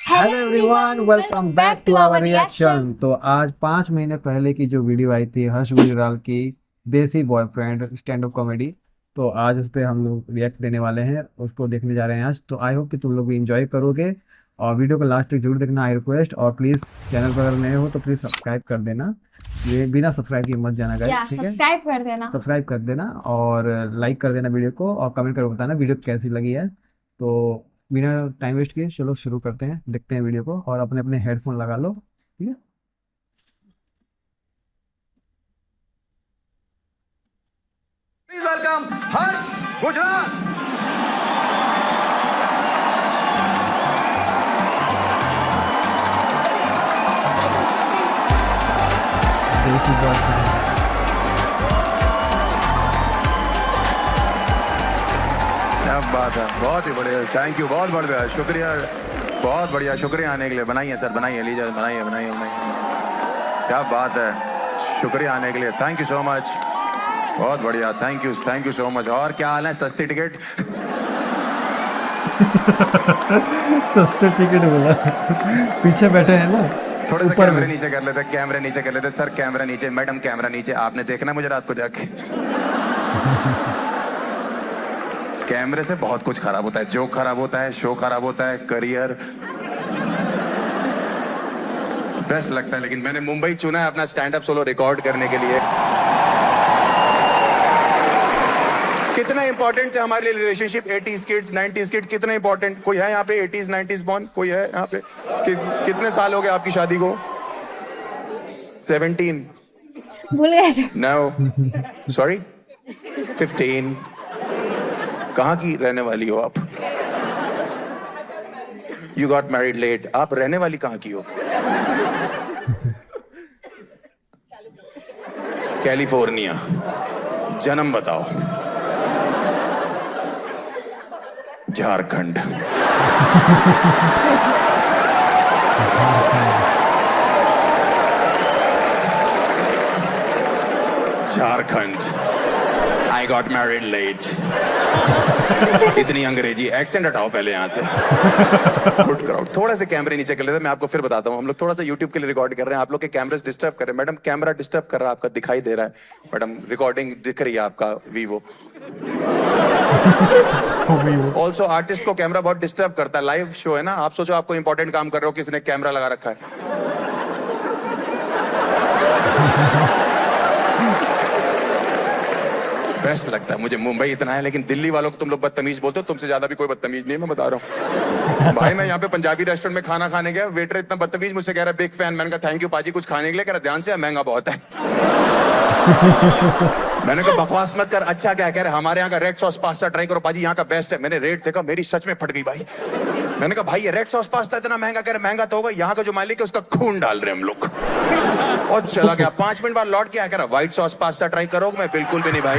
Hello everyone, welcome back to our reaction. तो आज 5 महीने पहले की जो वीडियो आई थी हर्ष गुजराल की देसी बॉयफ्रेंड स्टैंड अप कॉमेडी, तो आज उस पर हम लोग रिएक्ट देने वाले हैं, उसको देखने जा रहे हैं आज। तो आई होप कि तुम लोग भी इंजॉय करोगे और वीडियो को लास्ट तक जरूर देखना, आई रिक्वेस्ट। और प्लीज़ चैनल पर अगर नए हो तो प्लीज़ सब्सक्राइब कर देना, ये बिना सब्सक्राइब के मत जाना गाइस, ठीक है? सब्सक्राइब कर देना। सब्सक्राइब कर देना और लाइक कर देना वीडियो को, और कमेंट करके बताना वीडियो कैसी लगी है। तो बिना टाइम वेस्ट किए चलो शुरू करते हैं, देखते हैं वीडियो को। और अपने अपने हेडफोन लगा लो, ठीक है? प्लीज वेलकम हर्ष गुजराल। देसी बॉयफ्रेंड। क्या बात है, बहुत ही बढ़िया, थैंक यू, बहुत बढ़िया, शुक्रिया, बहुत बढ़िया, शुक्रिया आने के लिए। बनाइए सर, बनाइए, लीजिए, बनाइए बनाइए बनाइए। क्या बात है, शुक्रिया आने के लिए, थैंक यू सो मच, बहुत बढ़िया, थैंक यू सो मच। और क्या हाल है, सस्ती टिकट? सस्ते टिकट बोला, पीछे बैठे हैं ना। थोड़े से ऊपर कैमरे में। नीचे कर लेते, कैमरे नीचे कर लेते सर, कैमरा नीचे, मैडम कैमरा नीचे। आपने देखना मुझे रात को जाके। कैमरे से बहुत कुछ खराब होता है, जोक खराब होता है, शो खराब होता है, करियर बेस्ट लगता है। लेकिन मैंने मुंबई चुना है अपना स्टैंड अप सोलो रिकॉर्ड करने के लिए। कितना इंपॉर्टेंट थे हमारे लिए relationship, 80s kids 90s kid, कितना इंपॉर्टेंट। कोई है यहाँ पे 80s 90s बॉर्न? कोई है यहाँ पे? कितने साल हो गए आपकी शादी को? 17? भूल गए थे। No, sorry, 15। कहाँ की रहने वाली हो आप? You got married late. आप रहने वाली कहाँ की हो? कैलिफोर्निया। जन्म बताओ? Jharkhand. Jharkhand. I got married late. इतनी अंग्रेजी एक्सेंट हटाओ पहले यहाँ से। Good crowd. थोड़ा से कैमरे नीचे कर लेते, मैं आपको फिर बताता हूँ। हम लोग थोड़ा सा यूट्यूब के लिए रिकॉर्ड कर रहे हैं, आप लोग के कैमरे डिस्टर्ब कर रहे हैं। मैडम कैमरा डिस्टर्ब कर रहा है आपका, दिखाई दे रहा है मैडम, रिकॉर्डिंग दिख रही है आपका वीवो। ऑल्सो आर्टिस्ट को कैमरा बहुत डिस्टर्ब करता है, लाइव शो है ना, आप सोचो आपको इंपॉर्टेंट काम कर रहे हो, किसी ने कैमरा लगा रखा है। बेस्ट लगता है मुझे, मुंबई इतना है, लेकिन दिल्ली वालों को तुम लोग बदतमीज बोलते हो, तुमसे ज्यादा भी कोई बदतमीज नहीं है, मैं बता रहा हूँ। भाई मैं यहाँ पे पंजाबी रेस्टोरेंट में खाना खाने गया, वेटर इतना बदतमीज, मुझसे कह रहा है बिग फैन। मैंने कहा थैंक यू पाजी कुछ खाने के लिए, कह रहा ध्यान से, महंगा बहुत है। मैंने कहा बकवास मत कर, अच्छा क्या कह रहे, हमारे यहाँ का रेड सॉस पास्ता ट्राई करो पाजी, यहाँ का बेस्ट है। मैंने रेट देखा, मेरी सच में फट गई भाई। मैंने कहा भाई ये रेड सॉस पास्ता इतना महंगा, कह रहे महंगा तो होगा, यहाँ का जो मालिक है उसका खून डाल रहे हम लोग। और चला गया, 5 मिनट बाद लौट के आया, कह रहा व्हाइट सॉस पास्ता ट्राई करोगे? मैं बिल्कुल भी नहीं भाई।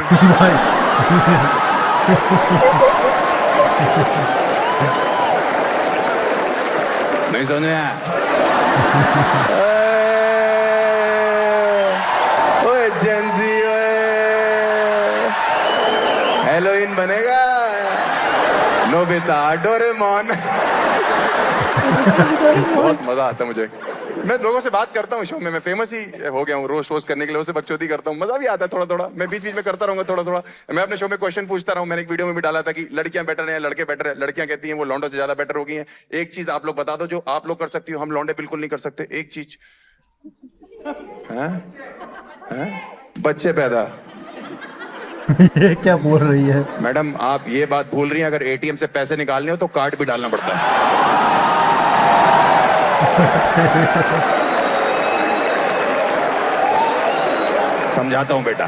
नहीं सुने? ओए जेंजी, हेलोइन बनेगा नोबिता, डोरेमोन। बहुत मजा आता है मुझे, मैं लोगों से बात करता हूँ शो में, मैं फेमस ही हो गया हूँ रोज रोज करने के लिए, उससे बकचोदी करता हूँ, मजा भी आता है थोड़ा थोड़ा, मैं बीच बीच में करता रहूंगा थोड़ा थोड़ा। मैं अपने शो में क्वेश्चन पूछता रहा हूँ, मैंने एक वीडियो में भी डाला था कि लड़कियां बेटर हैं लड़के बेटर हैं, लड़कियां कहती हैं वो लौंडों से ज्यादा बेटर हो गई हैं। एक चीज आप लोग बता दो जो आप लोग कर सकती हो, हम लौंडे बिल्कुल नहीं कर सकते, एक चीज। बच्चे पैदा। ये क्या बोल रही है मैडम, आप ये बात भूल रही हैं, अगर एटीएम से पैसे निकालने हो तो कार्ड भी डालना पड़ता है। समझाता हूं बेटा।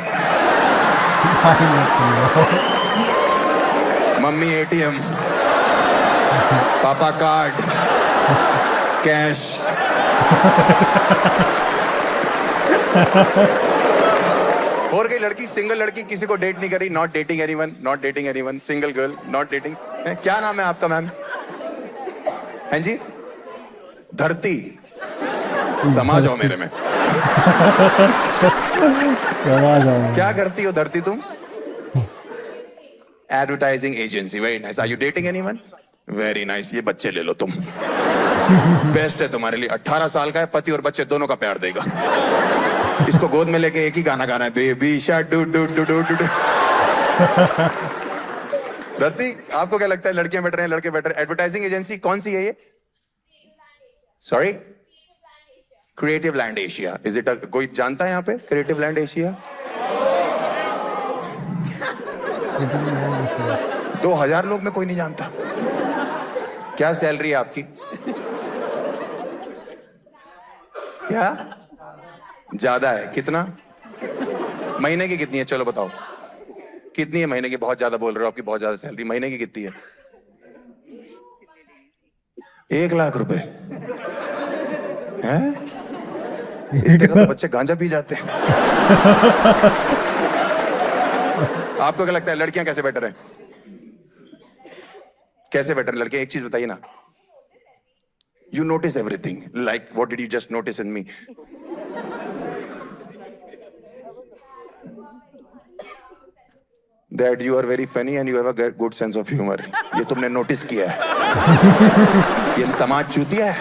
मम्मी एटीएम, पापा कार्ड, कैश। और गई लड़की, सिंगल लड़की, किसी को डेट नहीं करी, not dating anyone, not dating anyone, single girl, not dating. क्या नाम है आपका मैम? हैं जी? धरती। समा जाओ मेरे में। क्या करती हो धरती तुम? Advertising agency, very nice. Are you dating anyone? Very nice, ये बच्चे ले लो तुम। बेस्ट है तुम्हारे लिए, 18 साल का है, पति और बच्चे दोनों का प्यार देगा। इसको गोद में लेके एक ही गाना गाना है, baby shark do do do do do. धरती, आपको क्या लगता है लड़कियां बेटर हैं लड़के बेटर? एडवर्टाइजिंग एजेंसी कौन सी है ये? Sorry, creative land Asia. Is it? कोई जानता है यहाँ पे क्रिएटिव लैंड एशिया? 2000 लोग में कोई नहीं जानता। क्या सैलरी है आपकी? क्या ज्यादा है? कितना? महीने की कितनी है? चलो बताओ कितनी है महीने की? बहुत ज्यादा बोल रहे हो, आपकी बहुत ज्यादा सैलरी। महीने की कितनी है? 1 लाख रुपए हैं? इतने का तो बच्चे गांजा पी जाते हैं। आपको क्या लगता है लड़कियां कैसे बेटर हैं? कैसे बेटर लड़के? एक चीज बताइए ना। You notice everything, like what did you just notice in me? That you are very funny and you have a good sense of humor. ये तुमने नोटिस किया है? ये समाज चूतिया है।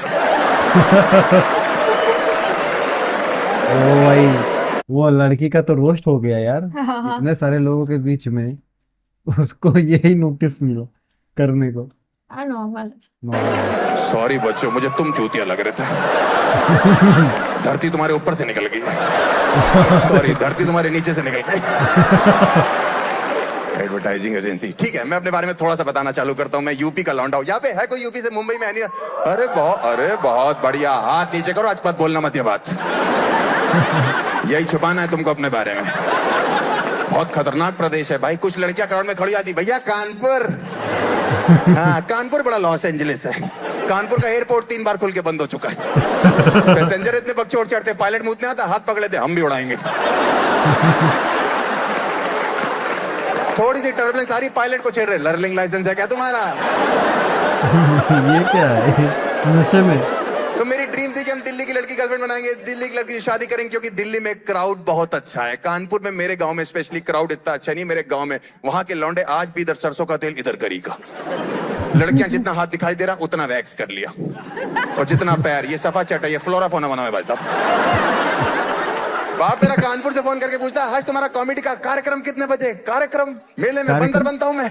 ओ भाई, वो लड़की का तो रोस्ट हो गया यार। इतने सारे लोगों के बीच में उसको यही नोटिस मिला करने को। नॉर्मल। सॉरी बच्चों, मुझे तुम चूतिया लग रहे थे। धरती तुम्हारे ऊपर से निकल गई। सॉरी, धरती तुम्हारे नीचे से निकल गई। Advertising agency. ठीक है, मैं अपने बारे में थोड़ा सा बताना चालू करता हूँ। मैं यूपी का लौंडा हूँ। यहाँ पे है कोई यूपी से? मुंबई में है नहीं? अरे बहुत बढ़िया। हाथ नीचे करो, आज मत बोलना मत ये बात। यही छुपाना है तुमको अपने बारे में। बहुत खतरनाक प्रदेश है भाई। कुछ लड़कियां क्राउड में खड़ी आती, भैया कानपुर। हाँ, कानपुर बड़ा लॉस एंजलिस है। कानपुर का एयरपोर्ट 3 बार खुल के बंद हो चुका है। पैसेंजर इतने बकचोद चढ़ते, पायलट मुंह नहीं आता, हाथ पकड़ लेते, हम भी उड़ाएंगे। थोड़ी सी टर्बुलेंस आ रही, पायलट को छेड़ रहे, लर्निंग लाइसेंस है क्या तुम्हारा? ये क्या है नशे में? तो मेरी ड्रीम थी कि हम दिल्ली की लड़की गर्लफ्रेंड बनाएंगे, दिल्ली की लड़की से शादी करेंगे, क्योंकि दिल्ली में क्राउड बहुत अच्छा है। कानपुर में, मेरे गांव में स्पेशली, क्राउड इतना अच्छा नहीं। मेरे गांव में वहां के लौंडे आज भी इधर सरसों का तेल, इधर गरी का। लड़कियां जितना हाथ दिखाई दे रहा उतना वैक्स कर लिया, और जितना पैर, ये सफा चट है, ये फ्लोरा फोना बना है भाई साहब। बाप मेरा कानपुर से फोन करके पूछता है, आज तुम्हारा कॉमेडी का कार्यक्रम कितने बजे? कार्यक्रम? मेले में बंदर बनता हूं मैं।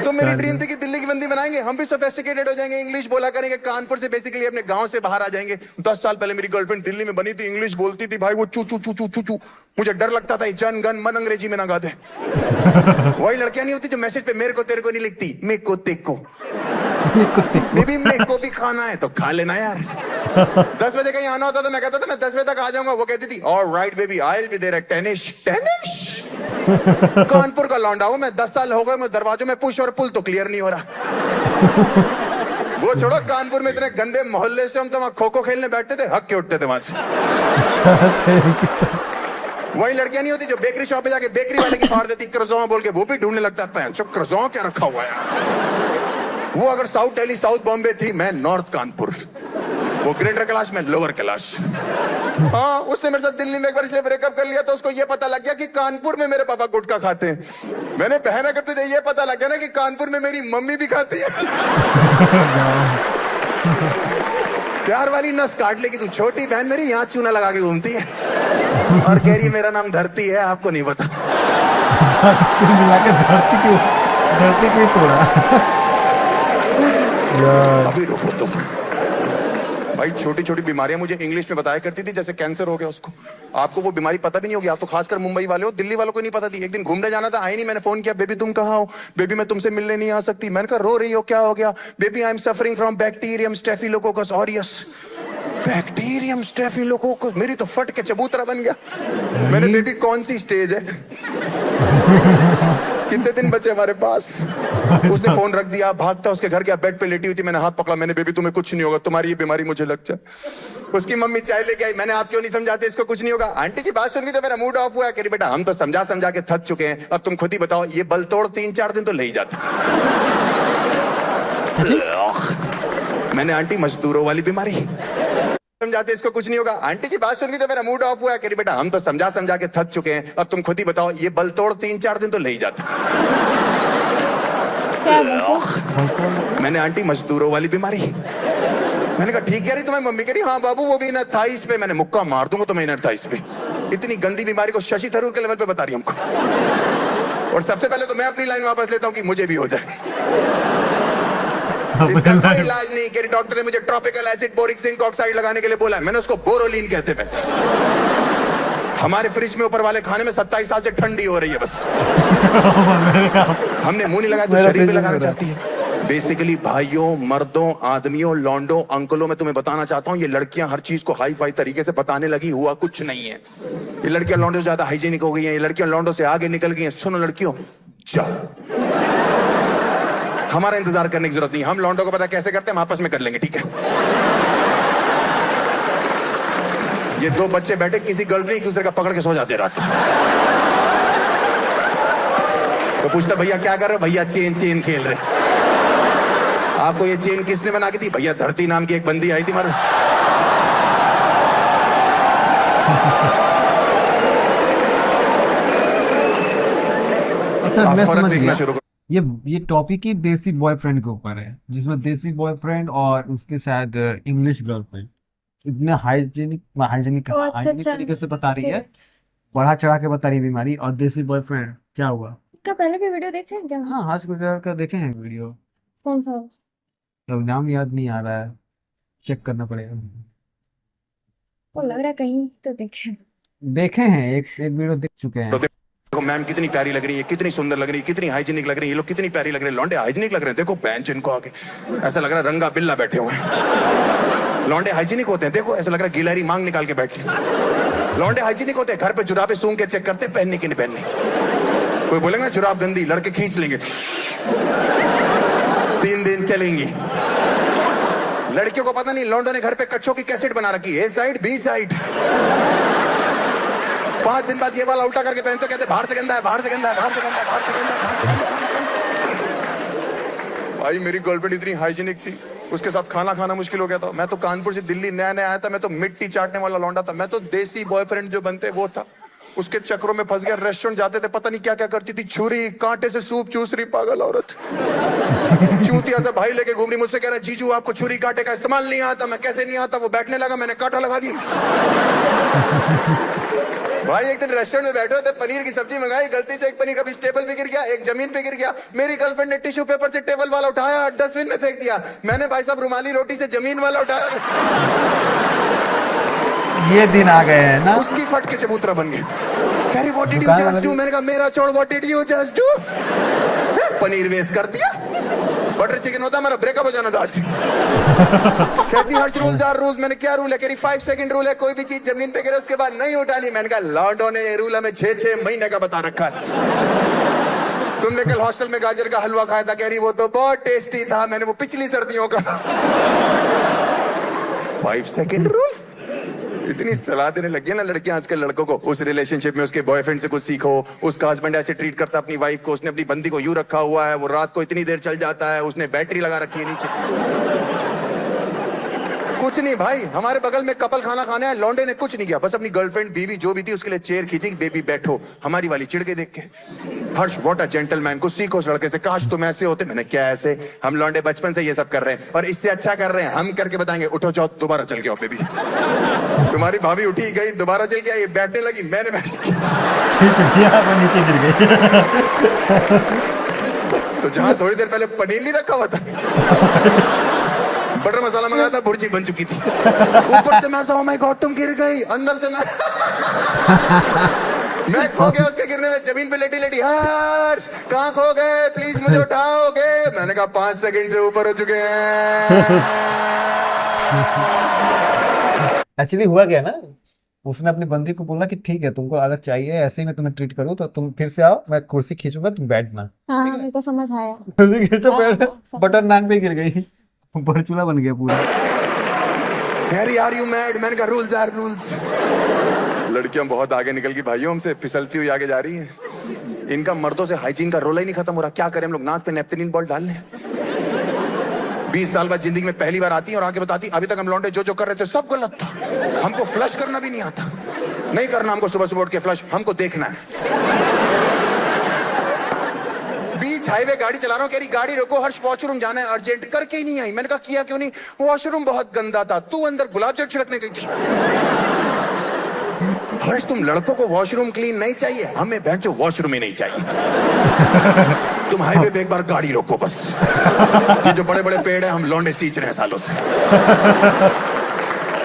तो मेरी ड्रीम थी कि दिल्ली की बंदी बनाएंगे, हम भी सोफिस्टिकेटेड हो जाएंगे, इंग्लिश बोला करेंगे। कानपुर से बेसिकली अपने गांव से बाहर आ जाएंगे। 10 साल पहले मेरी गर्लफ्रेंड दिल्ली में बनी थी, इंग्लिश बोलती थी भाई, वो चू चू चू चू चू चू। मुझे डर लगता था जन गन मन अंग्रेजी में ना गा दे। वही लड़कियां नहीं होती जो मैसेज पे मेरे को तेरे को नहीं लिखती, मेरे को तेको। बेबी मेरे को भी खाना है तो खा लेना यार। 10 बजे कहीं आना होता तो मैं कहता था मैं 10 बजे तक आ जाऊंगा, वो कहती थी alright baby I will be there at 10ish। Kanpur का लौंडा हूं मैं, 10 साल हो गए, मैं दरवाजों में पुश और पुल तो क्लियर नहीं हो रहा। वो छोड़ो, कानपुर में इतने गंदे मोहल्ले से हम तो वहां खो खो खेलने बैठते थे, हक के उठते थे वहां से। वही लड़कियां नहीं होती जो बेकरी शॉप पे जाके बेकरी वाले की फाड़ देती क्रज़ों बोल के, वो भी ढूंढने लगता है चुप क्रज़ों क्या रखा हुआ है। वो अगर साउथ दिल्ली साउथ बॉम्बे थी, मैं नॉर्थ कानपुर। वो ग्रेटर कैलाश में लोअर कैलाश। हाँ, उसने मेरे साथ दिल्ली में एक बार इसलिए ब्रेकअप कर लिया तो उसको ये पता लग गया कि कानपुर में मेरे पापा गुटखा खाते हैं। मैंने बहन, अगर तुझे ये पता लग गया ना कि कानपुर में मेरी मम्मी भी खाती है, प्यार वाली नस काट लेगी तू। छोटी बहन मेरी यहाँ चूना लगा के घूमती है और कह रही है मेरा नाम धरती है, आपको नहीं पता। धरती क्यों तोड़ा? अभी रुको तुम भाई। छोटी छोटी बीमारियां मुझे इंग्लिश में बताया करती थी, जैसे कैंसर हो गया उसको। आपको वो बीमारी पता भी नहीं होगी, आप तो खासकर मुंबई वाले हो, दिल्ली वालों को नहीं पता थी। एक दिन घूमने जाना था, आई नहीं, मैंने फोन किया, बेबी तुम कहाँ हो? बेबी मैं तुमसे मिलने नहीं आ सकती। मैंने कहा रो रही हो, क्या हो गया? Baby I am suffering from bacterium staphylococcus aureus. Bacterium staphylococcus, मेरी तो फट के चबूतरा बन गया। मैंने, बेबी कौन सी स्टेज है? कितने दिन बचे हमारे पास? उसने फोन रख दिया, भागता उसके घर गया, बेड पे लेटी हुई थी, मैंने हाथ पकड़ा, मैंने, बेबी तुम्हें कुछ नहीं होगा, तुम्हारी ये बीमारी मुझे लग जाए। उसकी मम्मी चाय लेके आई, मैंने, आप क्यों नहीं समझाते इसको, कुछ नहीं होगा। आंटी की बात सुन के तो मेरा मूड ऑफ हुआ। कह रही बेटा हम तो समझा समझा के थक चुके हैं, अब तुम खुद ही बताओ, ये बल तोड़ 3-4 दिन तो ले ही जाता। मैंने, आंटी मजदूरों वाली बीमारी, समझाते इसको कुछ नहीं होगा। आंटी की बात सुन के तो मेरा मूड ऑफ हुआ। कह रही बेटा हम तो समझा समझा के थक चुके हैं, अब तुम खुद ही बताओ, ये बल तोड़ 3-4 दिन तो ले ही जाता। है बिल्कुल। मैंने आंटी मजदूरों वाली बीमारी। मैंने कहा ठीक कह रही तुम्हें मम्मी कह रही हाँ बाबू वो भी इनर थाइस पे। मैंने मुक्का मार दूंगा तुम्हें इनर थाइस पे। इतनी गंदी बीमारी को शशि थरूर के लेवल पे बता रही हमको। और सबसे पहले तो मैं अपनी लाइन वापस लेता हूँ कि मुझे भी हो जाए। इसका कोई इलाज नहीं कह रही डॉक्टर ने मुझे tropical acid boric zinc oxide लगाने के लिए बोला है। मैंने उसको बोरोलीन कहते हैं। हमारे फ्रिज में ऊपर वाले खाने में 27 साल से ठंडी हो रही है बस। हमने मुंह नहीं लगाया तो शरीर पे लगाना चाहती है। बेसिकली भाइयों, मर्दों, आदमियों, लौंडों, अंकलों, मैं तुम्हें बताना चाहता हूँ ये लड़कियां हर चीज को हाई फाई तरीके से बताने लगी, हुआ कुछ नहीं है। ये लड़कियां लौंडों से ज्यादा हाइजीनिक हो गई हैं। ये लड़कियां लौंडों से आगे निकल गई हैं। सुनो लड़कियों, जाओ, हमारा इंतजार करने की जरूरत नहीं। हम लौंडों को पता कैसे करते हैं, हम आपस में कर लेंगे, ठीक है। ये दो बच्चे बैठे किसी गर्लफ्रेंड एक दूसरे का पकड़ के सो जाते रात को। तो पूछता भैया क्या कर रहे हो? भैया चेन खेल रहे। आपको ये चेन किसने बना के दी? भैया धरती नाम की एक बंदी आई थी मारो। अच्छा मैं फर्क समझ देखना गया। शुरू करो। ये टॉपिक ही देसी बॉयफ्रेंड के ऊपर है, जिसमें देसी बॉयफ्रेंड और उसके साथ इंग्लिश गर्लफ्रेंड इतने हाइजीनिक अच्छा, अच्छा। तरीके से बता रही है, बढ़ा चढ़ा के बता रही है बीमारी। और देसी बॉयफ्रेंड क्या हुआ? इसका पहले भी वीडियो देखे हैं क्या? हाँ, हर्ष गुजराल का देखे हैं वीडियो। कौन सा? अब नाम याद नहीं आ रहा है, चेक करना पड़ेगा। वो लग रहा है कहीं तो देखे। देखे हैं, एक वीडियो देख चुके हैं। तो देखो मैम कितनी प्यारी लग रही है, कितनी सुंदर लग रही है, कितनी हाइजीनिक लग रही है। ये लोग कितनी प्यारी लग रहे हैं। लौंडे हाइजीनिक लग रहे हैं। देखो बेंच इनको आके ऐसा लग रहा है रंगा बिल्ला बैठे हुए हैं। लौंडे हाइजीनिक होते हैं। देखो ऐसा लग रहा है गिलहरी मांग निकाल के बैठे। लौंडे हाइजीनिक होते हैं। घर पे जुराबे सूंघ के चेक करते हैं पहनने की नहीं पहनने। कोई बोलेगा ना जुराब गंदी, लड़के खींच लेंगे, 3 दिन चलेंगी। लड़कियों को पता नहीं लौंडों ने घर पे कच्छों की कैसेट बना रखी है, ए साइड बी साइड। 5 दिन बाद ये वाला उल्टा करके पहनते कहते बाहर से गंदा है, बाहर से गंदा है, बाहर से गंदा है, बाहर से गंदा है, बाहर से गंदा है। भाई मेरी गर्लफ्रेंड इतनी हाइजीनिक थी, उसके साथ खाना खाना मुश्किल हो गया था। मैं तो कानपुर से दिल्ली नया नया आया था। मैं तो मिट्टी चाटने वाला लौंडा था। मैं तो देसी बॉयफ्रेंड जो बनते वो था। उसके चक्रों में फंस गया। रेस्टोरेंट जाते थे, पता नहीं क्या क्या करती थी, छुरी कांटे से सूप चूस रही पागल औरत। चूतिया से भाई लेके घूम रही। मुझसे कह रहा जीजू आपको छुरी कांटे का इस्तेमाल नहीं आता। मैं कैसे नहीं आता? वो बैठने लगा, मैंने कांटा लगा दिया। भाई एक दिन रेस्टोरेंट में बैठे थे, पनीर की सब्जी मंगाई, गलती से एक पनीर कभी टेबल पे गिर गया, एक जमीन पे गिर गया। मेरी गर्लफ्रेंड ने टिश्यू पेपर से टेबल वाला उठाया, डस्टबिन में फेंक दिया। मैंने भाई साहब रुमाली रोटी से जमीन वाला उठाया। ये दिन आ गए हैं ना। उसकी फट के चबूतरा बन गए। कह रही what did you just do? मैंने कहा मेरा छोड़, what did you just do? Paneer waste कर दिया। बटर चिकन होता हमारा ब्रेकअप हो जाना था आज। कहती हर्ष रूल्स आर रूल्स। मैंने क्या रूल है? कह रही 5 सेकंड रूल है, कोई भी चीज जमीन पे गिरे उसके बाद नहीं उठानी। मैंने कहा लॉर्डो ने ये रूल हमें 6-6 महीने का बता रखा है। तुमने कल हॉस्टल में गाजर का हलवा खाया था। कह रही वो तो बहुत टेस्टी था। मैंने वो पिछली सर्दियों का। 5 सेकंड रूल। इतनी सलाह देने लगी है ना लड़कियां आजकल लड़कों को। उस रिलेशनशिप में उसके बॉयफ्रेंड से कुछ सीखो। उसका हस्बैंड ऐसे ट्रीट करता है अपनी वाइफ को। उसने अपनी बंदी को यूं रखा हुआ है, वो रात को इतनी देर चल जाता है। उसने बैटरी लगा रखी है नीचे। कुछ नहीं भाई, हमारे बगल में कपल खाना खाने आए, लौंडे ने कुछ नहीं किया, बस अपनी गर्लफ्रेंड बीवी जो भी थी उसके लिए चेयर खींची, बेबी बैठो। हमारी वाली चिढ़ के देख के, हर्ष व्हाट अ जेंटलमैन, कुछ सीखो उस लड़के से, काश तुम ऐसे होते। मैंने क्या ऐसे, हम लौंडे बचपन से ये सब कर रहे हैं और इससे अच्छा कर रहे हैं, हम करके बताएंगे। उठो जाओ दोबारा चल के आओ बेबी। तुम्हारी भाभी उठी गई, दोबारा चल के आई, बैठने लगी, मैंने बैठ नीचे गिर गई। तो जहां थोड़ी देर पहले पनीर नहीं रखा हुआ था, बटर मसाला मंगाया था, भुर्जी बन चुकी थी। ऊपर से मैं ओह माय गॉड तुम गिर गई, अंदर से मैं खो गया उसके गिरने में, जमीन पे लेटी लेटी, हर्ष कहाँ खो गए, प्लीज मुझे उठाओगे। मैंने कहा 5 सेकंड से ऊपर हो चुके हैं। एक्चुअली हुआ क्या ना, उसने अपनी बंदी को बोला कि ठीक है तुमको अगर चाहिए ऐसे ही मैं तुम्हें ट्रीट करूँ तो तुम फिर से आओ, मैं कुर्सी खींचूंगा, तुम बैठना। हाँ मेरे को समझ आया। कुर्सी खींचो, बैठ, सब- बटर नान पे गिर गई, बरचूला बन गया पूरा। Are you mad? मैंने कहा रूल्स आर रूल्स। लड़कियां बहुत आगे निकल गई भाइयों, हमसे फिसलती हुई आगे जा रही है। इनका मर्दों से हाइजीन का रोल ही नहीं खत्म हो रहा। क्या करें हम लोग, नाक पे नेपथलीन बॉल डाल लें। 20 साल बाद जिंदगी में पहली बार आती है और आके बताती अभी तक हम लौंडे जो जो कर रहे थे सब गलत था, हमको फ्लश करना भी नहीं आता। नहीं करना हमको सुबह सुबह उठ के फ्लश, हमको देखना है। बीच बीच हाईवे गाड़ी चला रहा हूँ, कह रही गाड़ी रोको हर्ष वॉशरूम जाना है अर्जेंट, करके ही नहीं आई। मैंने कहा किया क्यों नहीं? वॉशरूम बहुत गंदा था, तू अंदर गुलाब जल छिड़कने गई थी। हर्ष तुम लड़कों को वॉशरूम क्लीन नहीं चाहिए, हमें भैंचो वॉशरूम ही नहीं चाहिए। तुम हाईवे पे एक बार गाड़ी रोको बस। ये जो बड़े बड़े पेड़ हैं हम लौंडे सींच रहे हैं सालों से।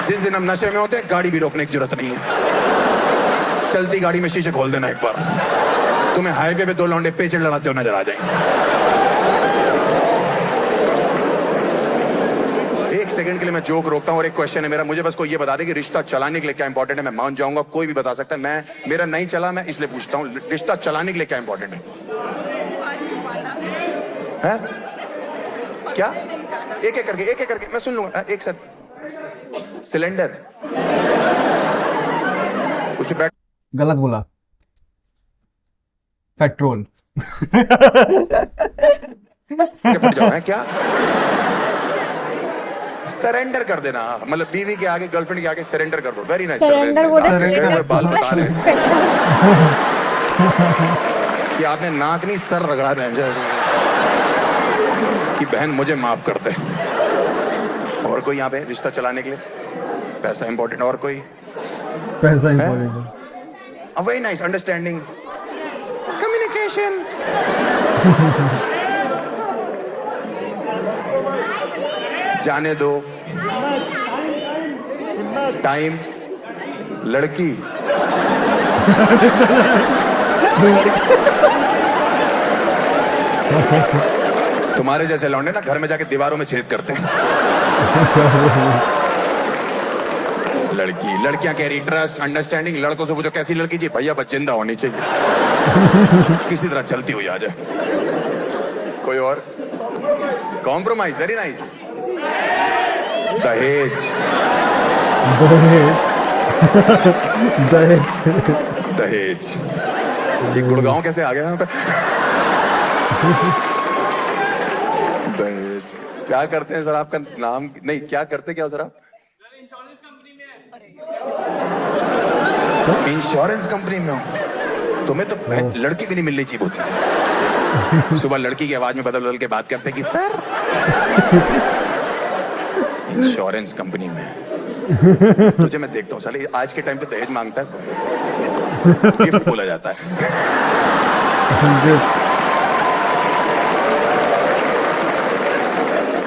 जिस दिन हम नशे में होते हैं गाड़ी भी रोकने की जरूरत नहीं है, चलती गाड़ी में शीशे खोल देना एक बार, तुम्हें हाईवे पे दो लौंडे पेचड़ लड़ाते हो नजर आ जाएंगे। एक सेकंड के लिए मैं जोक रोकता हूं और एक क्वेश्चन है मेरा, मुझे बस कोई ये बता दे कि रिश्ता चलाने के लिए क्या इंपॉर्टेंट है। मैं मान जाऊंगा, कोई भी बता सकता है, मैं मेरा नहीं चला, मैं इसलिए पूछता हूं, रिश्ता चलाने के लिए क्या इंपॉर्टेंट है? क्या? एक एक करके मैं सुन लूंगा। एक साथ सिलेंडर उसमें बैठ, गलत बोला, पेट्रोल। फट जाओ है क्या? सरेंडर कर देना, मतलब बीवी के आगे, गर्लफ्रेंड के आगे सरेंडर कर दो। Very nice. सरेंडर बोले बाल बता रहे हैं कि आपने नाक नहीं सर रगड़ा बहन कि बहन मुझे माफ कर दे। और कोई यहाँ पे रिश्ता चलाने के लिए? पैसा इंपॉर्टेंट। और कोई? पैसा important. Very nice. Understanding, communication. जाने दो, टाइम, लड़की। तुम्हारे जैसे लौंडे ना घर में जाके दीवारों में छेद करते हैं। लड़की, लड़कियां कह रही ट्रस्ट, अंडरस्टैंडिंग। लड़कों से पूछो कैसी लड़की चाहिए? भैया बस जिंदा होनी चाहिए, किसी तरह चलती हुई आ जाए। कोई और? कॉम्प्रोमाइज। Very nice. दहेज। दहेज। ये गुड़गांव कैसे आ गया यहाँ पे? दहेज। क्या करते हैं सर? आपका नाम नहीं, क्या करते क्या हो सर आप? इंश्योरेंस कंपनी में हो? तुम्हें तो लड़की भी नहीं मिलनी चाहिए बहुत। सुबह लड़की की आवाज में बदल बदल के बात करते कि सर इंश्योरेंस कंपनी में। तुझे मैं देखता हूँ साले, आज के टाइम पे दहेज मांगता है, गिफ्ट बोला जाता है।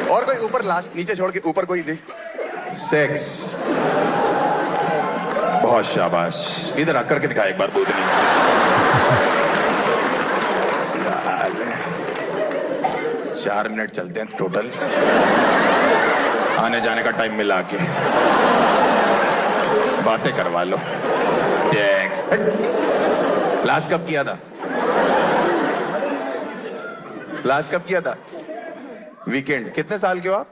और कोई ऊपर, लास्ट नीचे छोड़ के ऊपर कोई नहीं। सेक्स। बहुत शाबाश। इधर आकर के दिखा एक बार पूछनी। 4 मिनट चलते हैं टोटल, आने जाने का टाइम मिला के बातें करवा लो। लास्ट कब किया था? लास्ट कब किया था? वीकेंड। कितने साल के हो आप?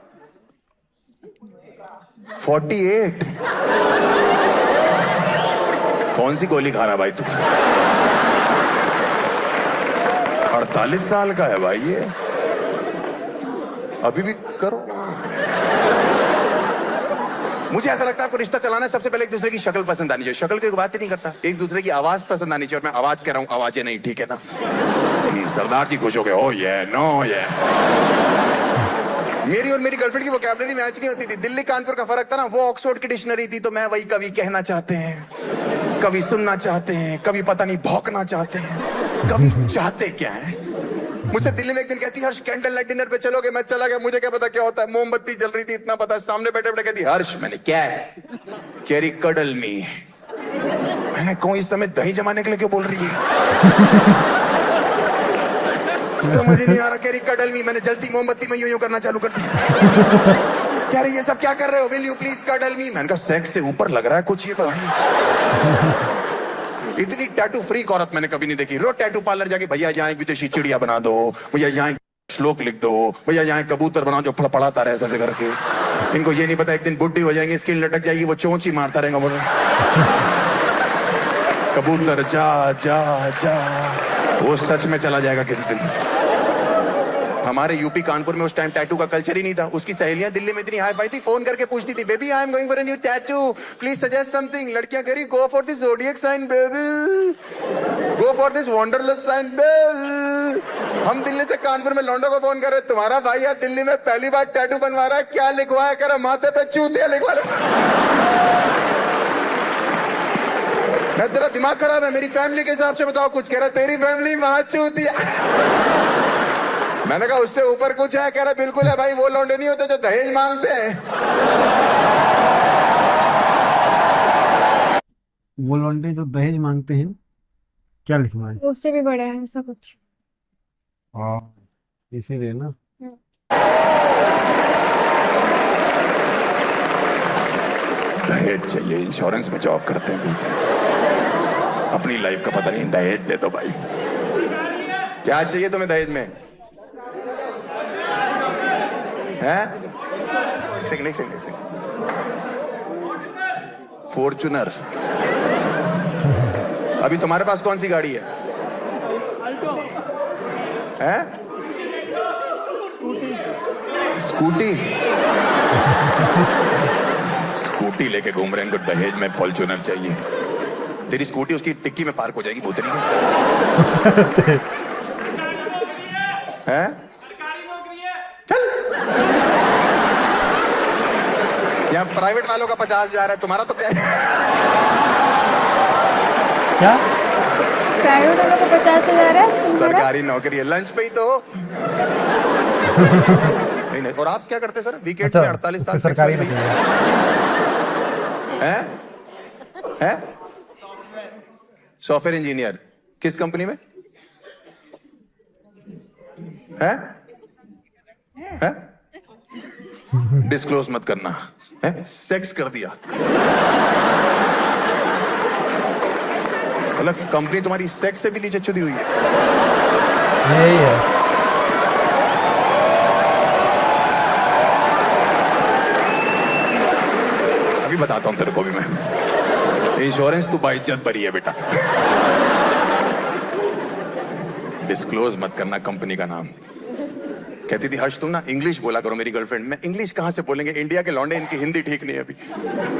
48। कौन सी गोली खा रहा भाई तू? 48 साल का है भाई ये, अभी भी करो। मुझे ऐसा लगता है आपको रिश्ता चलाना है, सबसे पहले एक दूसरे की शक्ल पसंद आनी चाहिए। शक्ल की बात ही नहीं करता, एक दूसरे की आवाज पसंद आनी चाहिए। और मैं आवाज कह रहा हूं, आवाजें नहीं, ठीक है ना? सरदार जी खुश हो गए। ओ ये नो ये। मेरी और मेरी गर्लफ्रेंड की वोकैबुलरी मैच नहीं होती थी। दिल्ली कानपुर का फर्क था ना, वो ऑक्सफोर्ड की डिक्शनरी थी, तो मैं वही कभी कहना चाहते हैं, कभी सुनना चाहते हैं, कभी पता नहीं भौंकना चाहते हैं, कभी चाहते क्या है। मुझसे दिल्ली में एक दिन कहती हर्ष कैंडल लाइट डिनर पे चलोगे? मैं चला गया, मुझे क्या पता क्या होता है। मोमबत्ती जल रही थी, इतना पता। सामने बैठे बैठे कहती हर्ष, मैंने क्या है? कैरी कडल मी। मैंने कौन इस समय दही जमाने के लिए क्यों बोल रही है? समझ ही नहीं आ रहा। कैरी कडल मी। मैंने जलती मोमबत्ती में यूं यूं करना चालू कर दिया। कह रही ये सब क्या कर रहे हो? विल यू प्लीज कडल मी। मैंने कहा सेक्स से ऊपर लग रहा है कुछ ये भाई। इतनी टैटू फ्रीक औरत मैंने कभी नहीं देखी। रोज टैटू पार्लर जाके, भैया यहाँ एक विदेशी चिड़िया बना दो, भैया यहाँ श्लोक लिख दो, भैया यहाँ कबूतर बनाओ जो फड़फड़ाता रहे ऐसे करके। इनको ये नहीं पता एक दिन बुड्ढी हो जाएंगी, स्किन लटक जाएगी, वो चोंच ही मारता रहेगा बोले कबूतर जा जा जा। वो सच में चला जाएगा किसी दिन। हमारे यूपी कानपुर में उस टाइम टैटू का कल्चर ही नहीं था। उसकी सहेलियां दिल्ली में इतनी हाई फाई थी, फोन करके पूछती थी, baby I am going for a new tattoo, please suggest something. लड़कियां कह रही, go for this zodiac sign baby, go for this wanderlust sign baby. हम दिल्ली से कानपुर में लौंडो को फोन कर रहे, तुम्हारा भाई यार दिल्ली में पहली बार टैटू बनवा रहा है, क्या लिखवाया? कह रहा माथे पे चूतिया लिखवा ले। मैं, तेरा दिमाग खराब है, मेरी फैमिली के हिसाब से बताओ कुछ। कह रहा तेरी फैमिली मां चूतिया। मैंने कहा उससे ऊपर कुछ है? कह रहा बिल्कुल है भाई, वो लौंडे नहीं होते जो दहेज मांगते हैं। वो लौंडे जो दहेज मांगते हैं, क्या लिखवा है? उससे भी बड़ा है ऐसा कुछ। हाँ, इसीलिए ना। दहेज चाहिए, इंश्योरेंस में जॉब करते हैं, अपनी लाइफ का पता नहीं, दहेज दे दो भाई। क्या चाहिए तुम्हें दहेज में? है? एक सेकंड। फॉर्च्यूनर। अभी तुम्हारे पास कौन सी गाड़ी है? हैं? स्कूटी। स्कूटी लेके घूम रहे हैं, इनको दहेज में फॉर्च्यूनर चाहिए। तेरी स्कूटी उसकी टिक्की में पार्क हो जाएगी भूतनी में। हैं? चल। यहाँ प्राइवेट वालों का 50,000 है, तुम्हारा तो क्या है? क्या? प्राइवेट वालों को 50,000 है। सरकारी नौकरी है, लंच पे ही तो। नहीं। और आप क्या करते सर वीकेंड में? 48 साल सरकारी है? Software engineer. किस कंपनी में है? डिस्क्लोज मत करना है? सेक्स कर दिया मतलब कंपनी तुम्हारी सेक्स से भी नीचे चुदी हुई है। यही है। अभी बताता हूं तेरे को भी मैं। इंश्योरेंस तू बाइज्जत भरी है बेटा। डिस्क्लोज मत करना कंपनी का नाम। कहती थी हर्ष तुम ना इंग्लिश बोला करो मेरी गर्लफ्रेंड। मैं इंग्लिश कहां से बोलेंगे, इंडिया के लौंडे, इनकी हिंदी ठीक नहीं है अभी।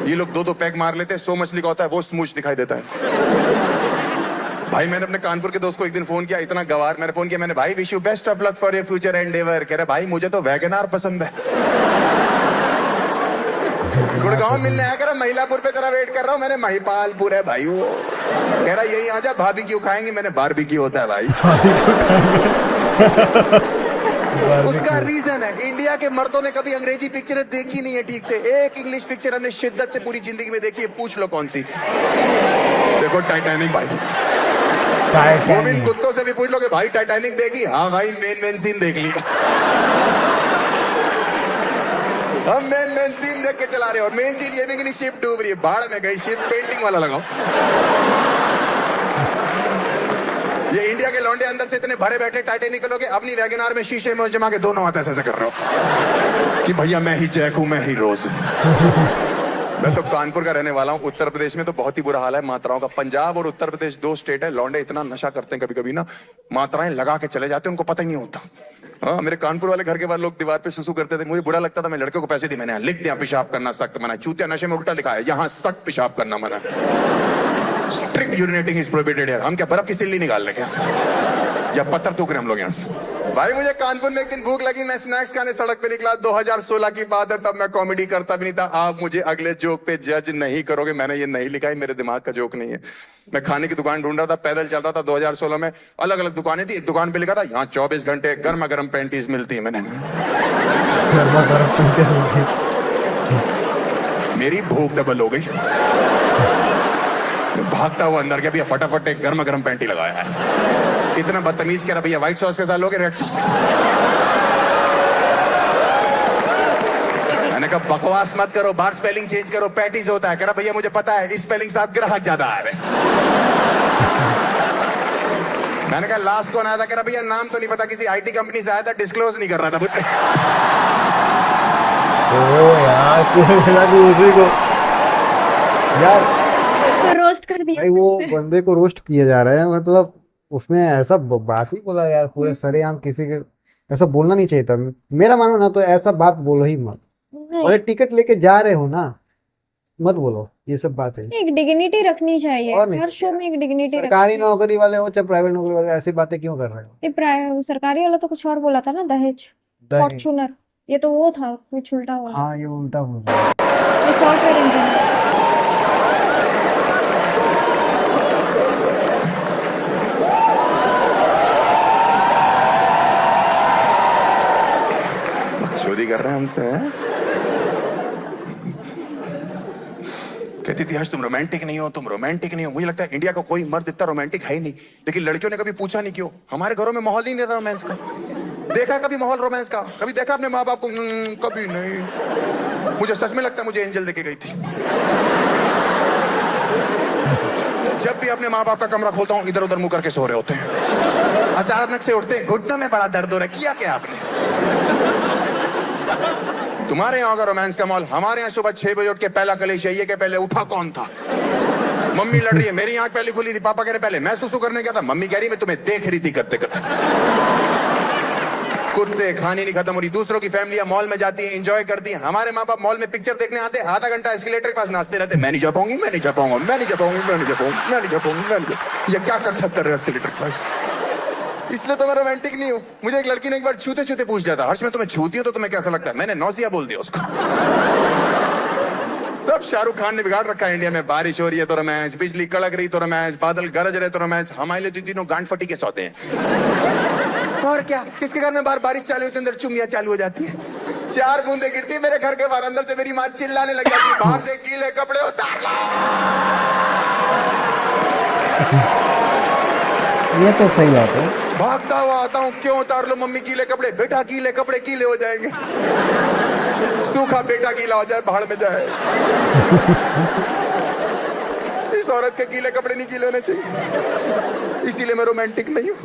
ये लोग 2-2 पैक मार लेते हैं, 100 मछली का होता है वो स्मूच दिखाई देता है। भाई मैंने अपने कानपुर के दोस्त को एक दिन फोन किया, इतना गवार। मैंने फोन किया, मैंने भाई wish you best of luck for your future Endeavour. कह रहे भाई मुझे तो वैगनआर पसंद है। गुड़गांव मिलने आया, कह रहा महिलापुर पे तेरा वेट कर रहा हूँ। मैंने महिपालपुर है भाई वो। कह रहा यही आजा, भाभी क्यों खाएंगे? मैंने बारबेक्यू होता है भाई। उसका रीजन है इंडिया के मर्दों ने कभी अंग्रेजी पिक्चरें देखी नहीं है ठीक से। एक इंग्लिश पिक्चर हमने शिद्दत से पूरी जिंदगी में देखी है, पूछ लो कौन सी? देखो टाइटैनिक भाई। वो भी कुत्तों से भी पूछ लोगे भाई टाइटैनिक देखी? हाँ भाई मेन सीन देख लिया। हम मेन सीन देख के चला रहे हैं। और मेन सीन ये भी कि नहीं शिप डूब रही है, बाढ़ में गई शिप, पेंटिंग वाला लगाओ। ये इंडिया के लौंडे अंदर से इतने भरे बैठे टाइटैनिक लोग अपनी वैगनआर में शीशे में जमा के दोनों हाथ ऐसे कर रहे हो कि भैया मैं ही जैक हूं, मैं ही रोज। मैं तो कानपुर का रहने वाला हूँ। उत्तर प्रदेश में तो बहुत ही बुरा हाल है मात्राओं का। पंजाब और उत्तर प्रदेश 2 स्टेट है, लौंडे इतना नशा करते हैं कभी कभी ना, मात्राएं लगा के चले जाते हैं, उनको पता ही नहीं होता। हाँ, मेरे कानपुर वाले घर के बाहर लोग दीवार पे सुसु करते थे, मुझे बुरा लगता था। मैं लड़के को पैसे दिए, मैंने लिख दिया पेशाब करना सख्त मना। चूतिया नशे में उल्टा लिखा है, यहाँ सख्त पेशाब करना मना। स्ट्रिक्ट यूरिनेटिंग इज प्रोहिबिटेड यार। हम क्या बर्फ की सिल्ली निकाल रहे क्या या पत्थर थूक रहे हम लोग यहाँ से? भाई मुझे कानपुर में एक दिन भूख लगी, मैं स्नैक्स खाने सड़क पे निकला। 2016 की बात है, तब मैं कॉमेडी करता भी नहीं था। आप मुझे अगले जोक पे जज नहीं करोगे, मैंने ये नहीं लिखा है, मेरे दिमाग का जोक नहीं है। मैं खाने की दुकान ढूंढ रहा था, पैदल चल रहा था। 2016 में अलग अलग दुकानें थी, एक दुकान पे लिखा था यहाँ 24 घंटे गर्मा गर्म पैंटीज मिलती है। मैंने मेरी भूख डबल हो गई, भागता हुआ अंदर गया, भैया फटाफट एक गर्मा गर्म पैंटी लगाया है। इतना बदतमीज कह रहा भैया व्हाइट सॉस के साथ लोगे रेड सॉस? मैंने कहा बकवास मत करो, बार स्पेलिंग चेंज करो, पैटीज होता है। कह रहा भैया मुझे पता है, इस स्पेलिंग साथ ग्राहक ज्यादा आ रहे। मैंने कहा लास्ट कौन आया था? कह रहा भैया नाम तो नहीं पता, किसी आईटी कंपनी से आया था, डिस्क्लोज नहीं कर रहा था। ओ यार उसी को यार रोस्ट कर दिया भाई, वो बंदे को रोस्ट किया जा रहा है। मतलब उसने ऐसा बात ही बोला यार, पूरे सरेआम किसी के ऐसा बोलना नहीं चाहिए था। मेरा मानो ना तो ऐसा बात बोलो ही मत। नहीं, और टिकट लेके जा रहे हो ना, मत बोलो ये सब बात है। एक डिग्निटी रखनी चाहिए, और नहीं हर शो में एक डिग्निटी सरकारी नौकरी वाले हो चाहे प्राइवेट नौकरी वाले, ऐसी बातें क्यों कर रहे हो? सरकारी वाला तो कुछ और बोला था ना, दहेज दहेज। फॉर्चूनर, ये तो वो था कुछ उल्टा हुआ। हाँ ये उल्टा बोल रहे हो। ये सॉफ्टवेयर इंजीनियर। चोरी कर रहे हैं हमसे हैं? कहती थी हर्ष तुम रोमांटिक नहीं हो, तुम रोमांटिक नहीं हो। मुझे लगता है इंडिया का कोई मर्द इतना रोमांटिक है ही नहीं, लेकिन लड़कियों ने कभी पूछा नहीं क्यों। हमारे घरों में माहौल ही नहीं रहा रोमांस का। देखा कभी माहौल रोमांस का? कभी देखा अपने माँ बाप को? कभी नहीं। मुझे सच में लगता है मुझे एंजल देके गई थी। जब भी अपने माँ बाप का कमरा खोलता हूँ, इधर उधर मुंह करके सो रहे होते हैं। अचानक से उठते, घुटनों में बड़ा दर्द हो रहा है, किया क्या आपने? तुम्हारे यहाँ का रोमांस का माहौल, हमारे यहाँ सुबह 6 बजे उठ के पहला कलेश ये के पहले उठा कौन था। मम्मी लड़ रही है, मेरी आंख पहले खुली थी, पापा कह रहे पहले मैं सुसु करने गया था, मम्मी कह रही मैं तुम्हें देख रही थी करते करते। कुत्ते कहानी नहीं खत्म हो रही। दूसरों की फैमिलियां मॉल में जाती है, एंजॉय करती है। हमारे माँ बाप मॉल में पिक्चर देखने आते, आधा घंटा एस्केलेटर के पास नाचते रहते, मैं नहीं जा पाऊंगी, मैं नहीं जा पाऊंगा, मैं नहीं जा पाऊंगी, मैं नहीं जा पाऊंगी, मैं नहीं जा पाऊंगी, मैं नहीं जा। ये क्या कर रहे हो एस्केलेटर के पास? इसलिए तो मैं रोमांटिक नहीं हूँ। मुझे एक लड़की ने एक बार छूते छूते पूछ लिया था, हर्ष मैं तुम्हें छूती हूँ तो तुम्हें कैसा लगता है? मैंने नौसिया बोल दिया उसको। सब शाहरुख खान ने बिगाड़ रखा है इंडिया में। बारिश हो रही है तो रोमांस, बिजली कड़क रही तो रोमांस, बादल गरज रहे तो रोमांस। हमारे लिए तो तीनों गांड फटी के सौते हैं। और क्या, किसके घर में बाहर बारिश चालू होती है, अंदर चुमिया चालू हो जाती है, 4 बूंदे गिरती है मेरे घर के बाहर, अंदर से मेरी माँ चिल्लाने लग जाती है, बाहर से गीले कपड़े उतार लो। ये तो सही बात है। भागता हुआ आता हूँ, क्यों उतार लो मम्मी गीले कपड़े? बेटा गीले कपड़े गीले हो जाएंगे। सूखा बेटा गीला हो जाए, भाड़ में जाए। इस औरत के गीले कपड़े नहीं गीले होने चाहिए। इसीलिए मैं रोमांटिक नहीं हूँ।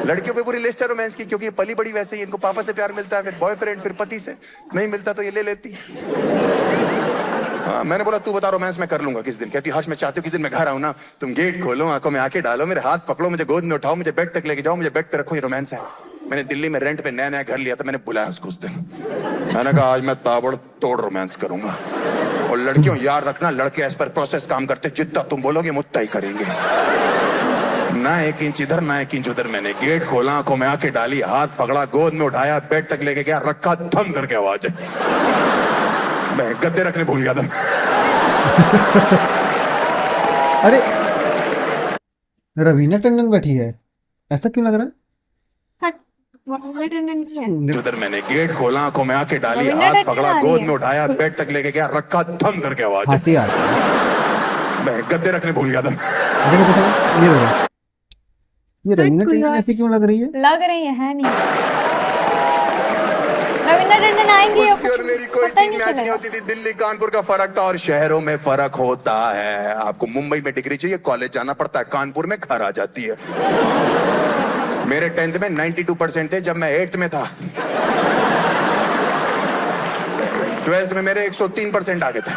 लड़कियों पे पूरी लिस्ट है रोमांस की, क्योंकि ये पली बड़ी वैसे ही, इनको पापा से प्यार मिलता है, फिर बॉयफ्रेंड, फिर पति से, नहीं मिलता तो ये ले लेती है। हाँ, मैंने बोला तू बता रोमांस मैं कर लूंगा किस दिन। कहती हर्ष मैं चाहती हूँ किस दिन मैं घर आऊँ ना, तुम गेट खोलो, आंखों में आंखें डालो, मेरे हाथ पकड़ो, मुझे गोद में उठाओ, मुझे बेड तक लेके जाओ, मुझे बेड पे रखो, ये रोमांस है। मैंने दिल्ली में रेंट पे नया नया घर लिया था, मैंने बुलाया उसको उस दिन। मैंने कहा आज मैं ताबड़ तोड़ रोमांस करूंगा। और लड़कियों याद रखना, लड़के एज पर प्रोसेस काम करते, जितना तुम बोलोगे मुत्ता ही करेंगे। ना 1 इंच इधर ना 1 इंच उधर। मैंने गेट खोला, आंखों में आंखें डाली, हाथ पकड़ा, गोद में उठाया, बेड तक लेके गया, रखा, थम करके आवाज है। मैं गद्दे रखने भूल गया था। अरे रवीना टंडन बैठी है, ऐसा क्यों लग रहा है? उधर मैंने गेट खोला, आंखों में आंखें डाली, रवीना हाथ टंडन पकड़ा, आ रही गोद है। में उठाया, बेड तक लेके गया, रखा, थम करके आवाज है। हंसी आ रही है। मैं गद्दे रखने भूल गया था। देखो देखो, ये देखो, ये रवीना कोई टंडन और- ऐसी क्यों लग रही है? लग रही है नहीं। रवीना टंडन आएंगी, उसकी और मेरी कोई पता ही चीज नहीं मैच नहीं चलेगा। होती थी। दिल्ली कानपुर का फर्क था, और शहरों में फर्क होता है। आपको मुंबई में डिग्री चाहिए, कॉलेज जाना पड़ता है, कानपुर में घर आ जाती है। मेरे 10th में 92% थे जब मैं 8th में था। 12th में मेरे 103% आ गए थे।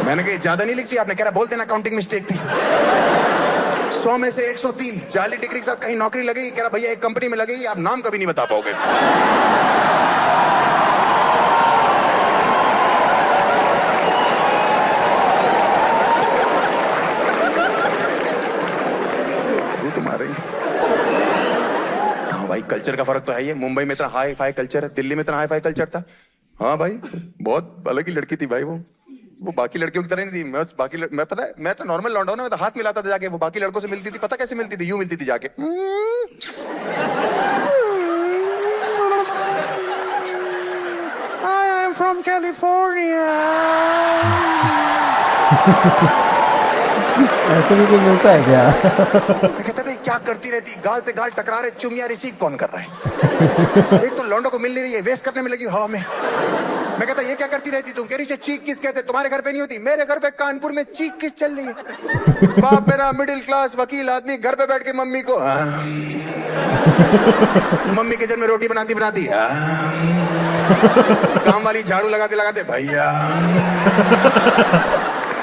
मैंने कहा ज्यादा नहीं लिखती आपने? कह रहा बोल देना काउंटिंग मिस्टेक थी। 100 में से 103 जाली डिग्री के साथ कहीं नौकरी लगेगी? कह रहा भैया एक कंपनी में लगेगी, आप नाम कभी नहीं बता पाओगे। तुम्हारे हाँ भाई, कल्चर का फर्क तो है। ये मुंबई में इतना हाई फाई कल्चर है, दिल्ली में इतना हाई फाई कल्चर था। हाँ भाई, बहुत अलग ही लड़की थी भाई। वो बाकी लड़कियों की तरह नहीं थी। मैं पता है, मैं तो नॉर्मल लौंडा हूं ना, मैं तो हाथ मिलाता था जाके। वो बाकी लड़कों से मिलती थी, पता कैसे मिलती थी? यूं मिलती थी जाके। I am from California. ऐसे भी कोई मिलता है क्या? मैं कहता था क्या करती रहती, गाल से गाल टकरा रहे, चुमिया रिसीव कौन कर रहा है? एक तो लौंडों को मिल नहीं रही है, वेस्ट करने में लगी हवा में। मैं कहता ये क्या करती रहती तुम? कह रही चीक किस कहते? तुम्हारे घर पे नहीं होती, मेरे घर पे कानपुर में चीक किस चल रही है। बाप मेरा मिडिल क्लास वकील आदमी, घर पे बैठ के मम्मी को मम्मी किचन में रोटी बनाती बनाती काम वाली झाड़ू लगाते लगाते भैया।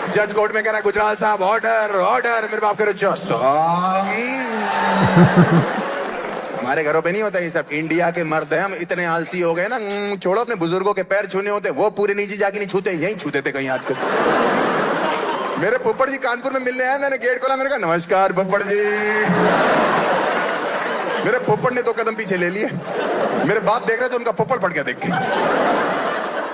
जज कोर्ट में कह रहा है गुजराल साहब ऑर्डर ऑर्डर, मेरे बाप कह रहे जस्ट। हमारे घरों पे नहीं होता ये सब, इंडिया के मर्द हैं हम, इतने आलसी हो गए ना, छोड़ो अपने बुजुर्गों के पैर छूने होते, वो पूरे नीचे जाके नहीं छूते, यहीं छूते थे कहीं आजकल। मेरे फुप्पड़ जी कानपुर में मिलने आए, मैंने गेट खोला, मैंने कहा नमस्कार फुप्पड़ जी। मेरे फुप्पड़ ने 2 कदम पीछे ले लिए, मेरे बाप देख रहे थे, उनका फुप्पड़ फट गया देख के।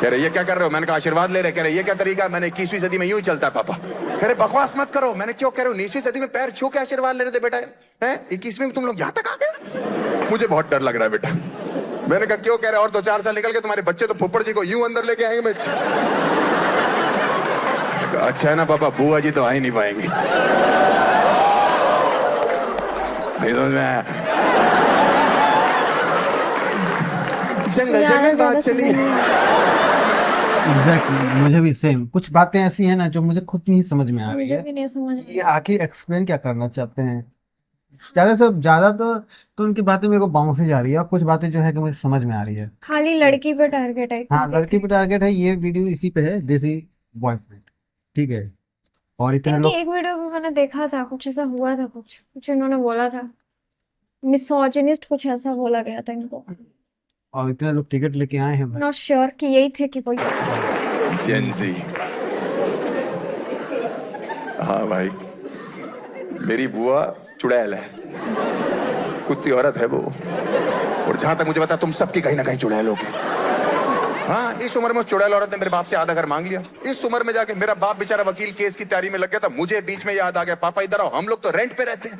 कह रहे ये क्या कर रहे हो, मैंने कहा आशीर्वाद ले रहे। कह रहे ये क्या तरीका है, मैंने 21वीं सदी में यूं ही चलता है पापा। कह रहे बकवास मत करो, मैंने क्यों कह रहे हो, 19वीं सदी में पैर छू के आशीर्वाद ले रहे थे बेटा, हैं 21वीं में तुम लोग यहाँ तक आ गए, मुझे बहुत डर लग रहा है बेटा। मैंने कहा क्यों, कह रहे और 2-4 साल निकल के तुम्हारे बच्चे तो फुप्पड़ जी को यूं अंदर लेके आएंगे। मैं अच्छा है ना पापा, बुआ जी तो आ ही नहीं पाएंगे। नहीं समझ में आया, जंगल जंगल बात चली। एग्जैक्टली, मुझे भी सेम कुछ बातें ऐसी हैं ना जो मुझे खुद नहीं समझ में आ रही मुझे है, भी नहीं समझ ये आखिर एक्सप्लेन क्या करना चाहते हैं। ज्यादा तो उनकी बातें मेरे को बाउंस ही जा रही है, और कुछ बातें जो है कि मुझे समझ में आ रही है। खाली लड़की पे टारगेट है। हाँ, लड़की पे टारगेट है, ये वीडियो इसी पे है, देसी बॉयफ्रेंड, ठीक है। और इतने इनकी लोग, एक वीडियो में मैंने देखा था, कुछ ऐसा हुआ था, कुछ इन्होंने बोला था, मिसोजिनिस्ट कुछ ऐसा बोला गया था इनको। और इतने लोग टिकट लेके आए हैं भाई। नॉट श्योर कि यही थे कि कोई। जेंजी, हाँ भाई, मेरी बुआ चुड़ैल है, कुत्ती औरत है वो, और जहां तक मुझे पता तुम सबकी कहीं ना कहीं चुड़ैल होगी। हाँ, इस उम्र में उस चुड़ैल औरत ने मेरे बाप से आधा घर मांग लिया। इस उम्र में जाके मेरा बाप बेचारा वकील केस की तैयारी में लग गया था, मुझे बीच में याद आ गया, पापा इधर आओ, हम लोग तो रेंट पे रहते हैं।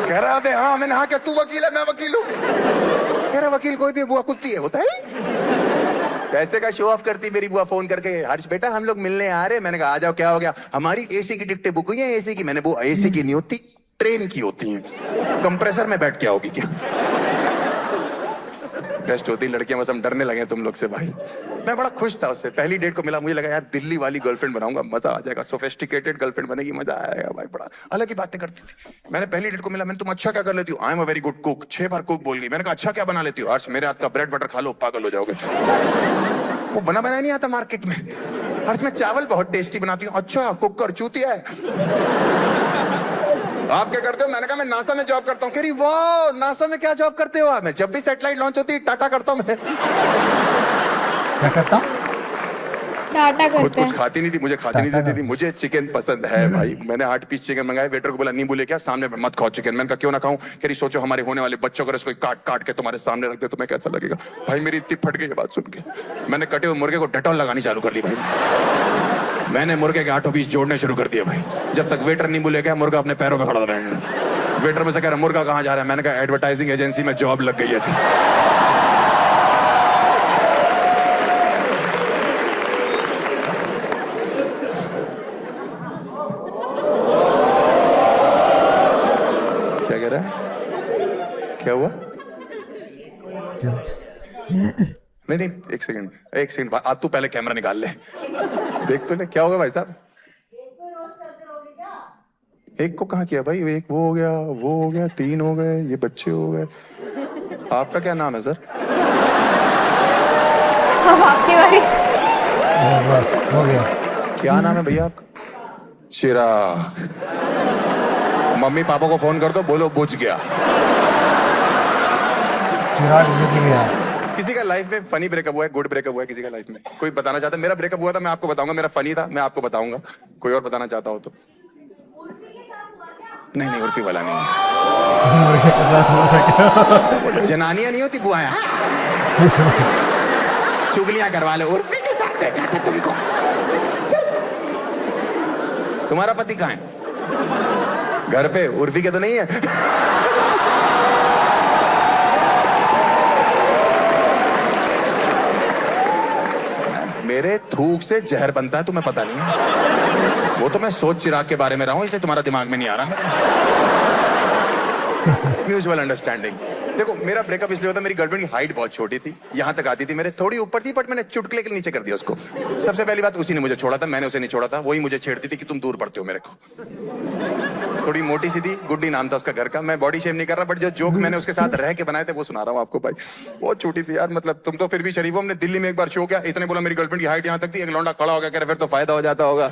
कह रहा है हाँ, मैंने हाँ क्या तू वकील है, मैं वकील हूँ। कह रहा वकील कोई भी, बुआ कुत्ती है, होता है। पैसे का शो ऑफ करती मेरी बुआ फोन करके, हर्ष बेटा हम लोग मिलने आ रहे। मैंने कहा आ जाओ, क्या हो गया, हमारी एसी की टिकटें बुक हुई हैं, एसी की। मैंने वो एसी की नहीं होती, ट्रेन की होती हैं, कंप्रेसर में बैठ के आओगी क्या। बेस्ट होती लड़कियां, बस हम डरने लगे तुम लोग से भाई। मैं बड़ा खुश था उससे, पहली डेट को मिला, मुझे लगा यार दिल्ली वाली गर्लफ्रेंड बनाऊंगा, मजा आ जाएगा, सोफिस्टिकेटेड गर्लफ्रेंड बनेगी, मजा आएगा भाई, बड़ा अलग ही बातें करती थी। मैंने पहली डेट को मिला, मैंने तुम अच्छा क्या कर लेती हो, I am a very good cook, 6 bar cook बोल गई। मैंने कहा अच्छा क्या बना लेती हो, हर्ष मेरे हाथ का ब्रेड बटर खा लो पागल हो जाओगे। वो बना बनाया नहीं आता मार्केट में, हर्ष मैं चावल बहुत टेस्टी बनाती हूँ। अच्छा कुकर चूतिया है। आप क्या करते हो, मैंने कहा मैं नासा में जॉब करता हूँ। कह रही वाह, नासा में क्या जॉब करते हो आप। मैं जब भी सैटेलाइट लॉन्च होती है टाटा करता हूँ। मैं क्या करता हूँ, टाटा खुद करते कुछ हैं। खाती नहीं थी, मुझे खाती नहीं देती थी। मुझे चिकन पसंद है भाई, मैंने 8 पीस चिकन मंगाए, वेटर को बोला नींबू लेके आ, सामने मत खाओ चिकन। मैंने कहा क्यों ना खाऊं, कह रही सोचो हमारे होने वाले बच्चों को इसको काट काट के तुम्हारे सामने रख दे, तुम्हें कैसा लगेगा। भाई मेरी इतनी फट गई ये बात सुन के, मैंने कटे हुए मुर्गे को डेटॉल लगानी चालू कर दी भाई। मैंने मुर्गे के 8 पीस जोड़ने शुरू कर दिए भाई, जब तक वेटर नींबू लेके आया, मुर्गा अपने पैरों पे खड़ा रहा। वेटर में से कह रहा मुर्गा कहाँ जा रहा है, मैंने कहा एडवर्टाइजिंग एजेंसी में जॉब लग गई है। क्या कह रहा है, क्या हुआ। नहीं नहीं, एक सेकंड, आज तू पहले कैमरा निकाल ले, देख तो ले क्या होगा भाई साहब। एक को कहाँ किया भाई, एक वो हो गया 3 हो गए, ये बच्चे हो गए। आपका क्या नाम है सर। आपकी बारी। हो गया। क्या नाम है भैया आपका। चिराग। मम्मी पापा को फोन कर दो, बोलो बुझ गया। चिराग बुझ गया। किसी का लाइफ में फनी ब्रेकअप हुआ है, गुड ब्रेकअप हुआ है किसी का लाइफ में, कोई बताना चाहता है। मेरा ब्रेकअप हुआ था, मैं आपको बताऊंगा, मेरा फनी था, मैं आपको बताऊंगा। कोई और बताना चाहता हो तो। नहीं उर्फी वाला नहीं है। जनानियां नहीं होती बुआया, चुगलियां करवा लो, उर्फी के साथ देखा था तुमको। तुम्हारा पति कहाँ है, घर पे, उर्फी के तो नहीं है। मेरे थूक से जहर बनता है, तुम्हें पता नहीं है। वो तो मैं सोच चिराग के बारे में रहा हूं, इसलिए तुम्हारा दिमाग में नहीं आ रहा। Mutual understanding. देखो मेरा ब्रेकअप इसलिए होता, मेरी गर्लफ्रेंड की हाइट बहुत छोटी थी, यहां तक आती थी, मेरे थोड़ी ऊपर थी, बट मैंने चुटकुले के नीचे कर दिया उसको। सबसे पहली बात, उसी ने मुझे छोड़ा था, मैंने उसे नहीं छोड़ा था। वही मुझे छेड़ती थी कि तुम दूर पड़ते हो मेरे को। थोड़ी मोटी सी थी, गुड्डी नाम था उसका घर का। मैं बॉडी शेम नहीं कर रहा, बट जो जोक मैंने उसके साथ रह के बनाए थे वो सुना रहा हूँ आपको भाई। बहुत छोटी थी यार, मतलब तुम तो फिर भी शरीफ हो। हमने दिल्ली में एक बार शो किया, इतने बोला मेरी गर्लफ्रेंड की हाइट यहाँ तक थी, एक लौंडा खड़ा हो गया, कह रहा फिर तो फायदा हो जाता होगा।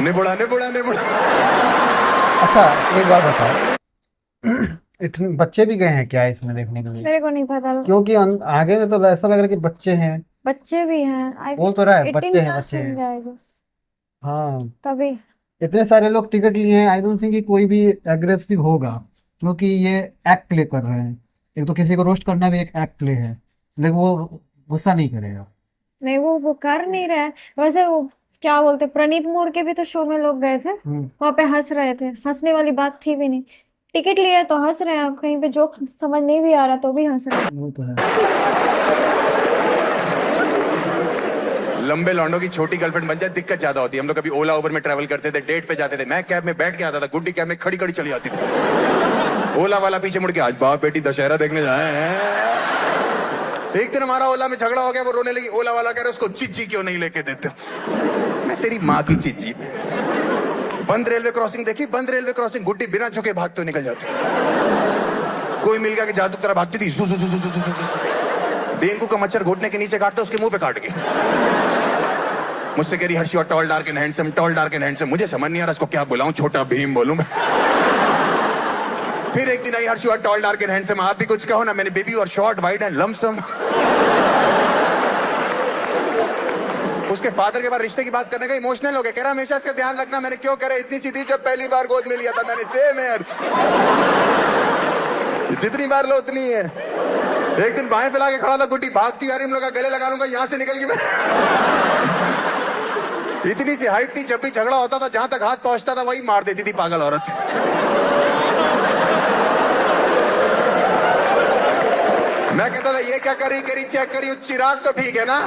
निबुड़ा निबुड़ा निबुड़ा। अच्छा एक बात बताओ, इतने बच्चे भी गए हैं क्या इसमें देखने के लिए? मेरे को नहीं पता। क्योंकि आगे में तो ऐसा लग रहा है कि बच्चे हैं। बच्चे भी हैं। आई बोल तो रहा है 18 बच्चे हैं, इयर्स बच्चे होंगे हैं। I guess. हाँ, तभी। इतने सारे लोग टिकट लिए हैं, आई डोंट थिंक कि कोई भी एग्रेसिव होगा, क्योंकि ये एक्ट प्ले कर रहे हैं। एक तो किसी को रोस्ट करना भी एक एक्ट प्ले है, लेकिन वो गुस्सा नहीं करेगा। नहीं, वो कर नहीं रहे हैं। वैसे वो क्या बोलते, प्रणीत मोर के भी तो शो में लोग गए थे, वहां पे हंस रहे थे। हंसने वाली बात थी भी नहीं। टिकट लिया तो हंस रहे हैं, कहीं पे जोक समझ नहीं भी आ रहा तो भी हंस रहे हैं। वो तो है। लंबे लौंडों की छोटी गर्लफ्रेंड बन जाए दिक्कत ज्यादा होती है। हम लोग कभी ओला उबर में ट्रैवल करते थे, डेट पे जाते थे, मैं कैब में बैठ के आता था, गुड्डी कैब में खड़ी खड़ी चली आती थी। ओला वाला पीछे मुड़ के, आज बाप बेटी दशहरा देखने जाए हैं। एक दिन हमारा ओला में झगड़ा हो गया, वो रोने लगी। ओला वाला कह रहा उसको चिज्जी क्यों नहीं लेके देते? मैं तेरी माँ की चिज्जी। बंद रेलवे क्रॉसिंग देखी, बंद रेलवे क्रॉसिंग, गुड्डी बिना झुके भाग तो निकल जाती थी। कोई मिल गया कि जादू तरह भागती थी, डेंगू का मच्छर घुटने के नीचे काटता, उसके मुंह पे काट गई। मुझसे कह रही Harsh you are tall dark and handsome, tall dark and handsome. मुझे समझ नहीं आ रहा इसको क्या बुलाऊं, छोटा भीम बोलूं मैं? फिर एक दिन आई, Harsh you are tall dark and handsome, आप भी कुछ कहो ना। मैंने बेबी और शॉर्ट वाइड एंड लमसम। उसके फादर के बाद रिश्ते की बात करने का इमोशनल हो गया, कह रहा हमेशा इसका ध्यान रखना। मैंने क्यों? कह रहा इतनी सी थी जब पहली बार गोद में लिया था मैंने, सेम यार, जितनी बार लो उतनी है। एक दिन बाएं फैला के खड़ा था, गुड्डी भागती आ रही, हम लोग गले लगा लूंगा, यहां से निकल गई मैं। इतनी सी हाइट थी, जब भी झगड़ा होता था जहां तक हाथ पहुंचता था वही मार देती थी, पागल औरत। मैं कहता था ये क्या करी करी, चेक करी, चिराग तो ठीक है ना?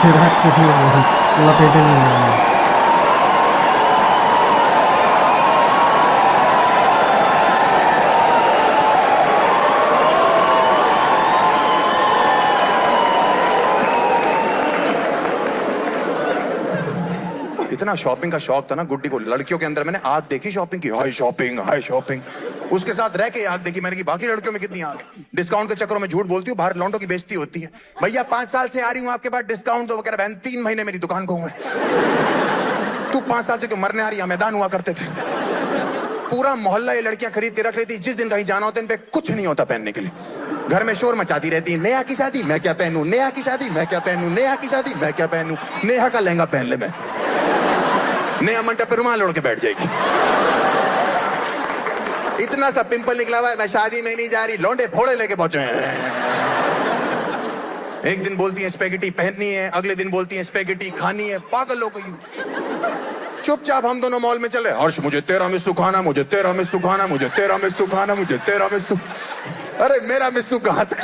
लपेटे नहीं। इतना शॉपिंग का शौक था ना गुड्डी को, लड़कियों के अंदर मैंने आग देखी शॉपिंग की, हाय शॉपिंग हाय शॉपिंग। उसके साथ रह के आग देखी मैंने कि बाकी लड़कियों में कितनी आग है। डिस्काउंट के चक्करों में झूठ बोलती हूँ, बाहर लौंडों की बेइज्जती होती है। भैया 5 साल से आ रही हूँ आपके पास, डिस्काउंट तो वो कह रहा बहन 3 महीने मेरी दुकान को हुए। तू 5 साल से क्यों मरने आ रही है? मैदान हुआ करते थे, पूरा मोहल्ला ये लड़कियां खरीद के रख लेती। जिस दिन कहीं जाना होता इन पे कुछ नहीं होता पहनने के लिए। घर में शोर मचाती रहती, नेहा की शादी मैं क्या पहनूं, नेहा की शादी मैं क्या पहनूं, नेहा की शादी मैं क्या पहनूं। नेहा का लहंगा पहन ले, मैं नेहा मंडप पे रुमाल ओढ़ के बैठ जाएगी। इतना सा पिंपल निकला हुआ है, मैं शादी में नहीं जा रही, लौंडे फोड़े लेके पहुंचे हैं। एक दिन बोलती है स्पेगेटी पहननी है, अगले दिन बोलती है स्पेगेटी खानी है, पागल हो गई। चुपचाप हम दोनों मॉल में चले, हर्ष मुझे तेरा में सुखाना, मुझे तेरा में सुखाना, मुझे तेरा में सुखाना, मुझे तेरा में सुख। अरे मेरा मिस्सू कहां से?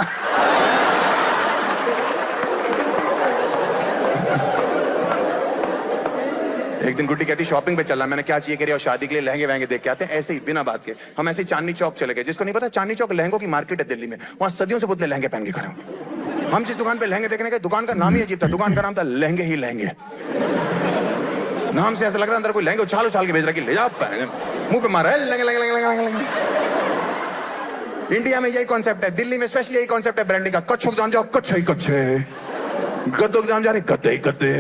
एक दिन गुड्डी कहती शॉपिंग पे चलना, मैंने क्या चाहिए, कह रही और शादी के लिए लहंगे वहंगे देख के आते हैं। ऐसे ही बिना बात के हम ऐसे ही चांदनी चौक चले गए। जिसको नहीं पता चांदनी चौक लहंगों की मार्केट है दिल्ली में, वहां सदियों से पुतले लहंगे पहन के खड़े हैं। हम जिस दुकान पे लहंगे देखने गए, दुकान का नाम ही अजीब था, दुकान का नाम था लहंगे ही लहंगे। नाम से ऐसा लग रहा अंदर कोई लहंगे उछाल उछाल के भेज रहा कि ले जा, मुंह पे मारा लहंगे लहंगे लहंगे लहंगे। इंडिया में यही कॉन्सेप्ट है, दिल्ली में स्पेशली यही कॉन्सेप्ट है ब्रांडिंग का। कच्छों एग्जाम जाओ कच्छे ही कच्छे, गद्दों एग्जाम जा रहे गद्दे ही गद्दे,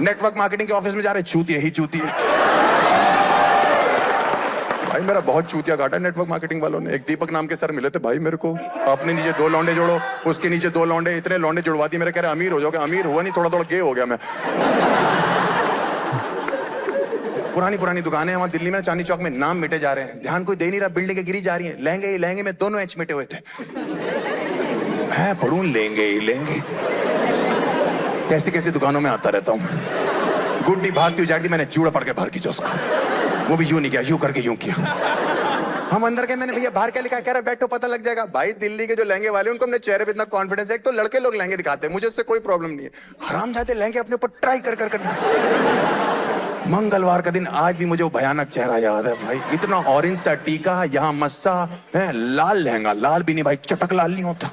नेटवर्क मार्केटिंग के ऑफिस में जा रहे चूतिए ही चूतिए। भाई मेरा बहुत चूतिया काटा नेटवर्क मार्केटिंग वालों ने। एक दीपक नाम के सर मिले थे भाई मेरे को, अपने नीचे 2 लौंडे जोड़ो, उसके नीचे 2 लौंडे, इतने लौंडे जुड़वा दिए। मेरे कह रहे अमीर हो जाओगे, अमीर हुआ नहीं, थोड़ा थोड़ा गे हो गया मैं। पुरानी दुकानें वहां दिल्ली में चांदनी चौक में, नाम मिटे जा रहे हैं, ध्यान कोई दे नहीं रहा, बिल्डिंगें गिरी जा रही हैं। लहंगे ही लहंगे में दोनों एच मिटे हुए थे। मैं पढ़ूं लेंगे ही लेंगे, कैसी कैसी दुकानों में आता रहता हूँ। गुड्डी भागती हुई जाती, मैंने जूड़ा पड़ के बाहर खींचा उसको, वो भी यूं नहीं किया, यूं करके यूं किया। हम अंदर गए, मैंने भैया बाहर क्या लिखा, कह रहा बैठो पता लग जाएगा। भाई दिल्ली के जो लहंगे वाले उनको अपने चेहरे पे इतना कॉन्फिडेंस है, एक तो लड़के लोग लहंगे दिखाते हैं, मुझे उससे कोई प्रॉब्लम नहीं है। हरामजादे लहंगे अपने ऊपर ट्राई कर कर मंगलवार का दिन आज भी मुझे वो भयानक चेहरा याद है भाई। इतना ऑरेंज सा टीका, यहाँ मस्सा है, लाल लहंगा, लाल भी नहीं भाई, चटक लाल नहीं होता,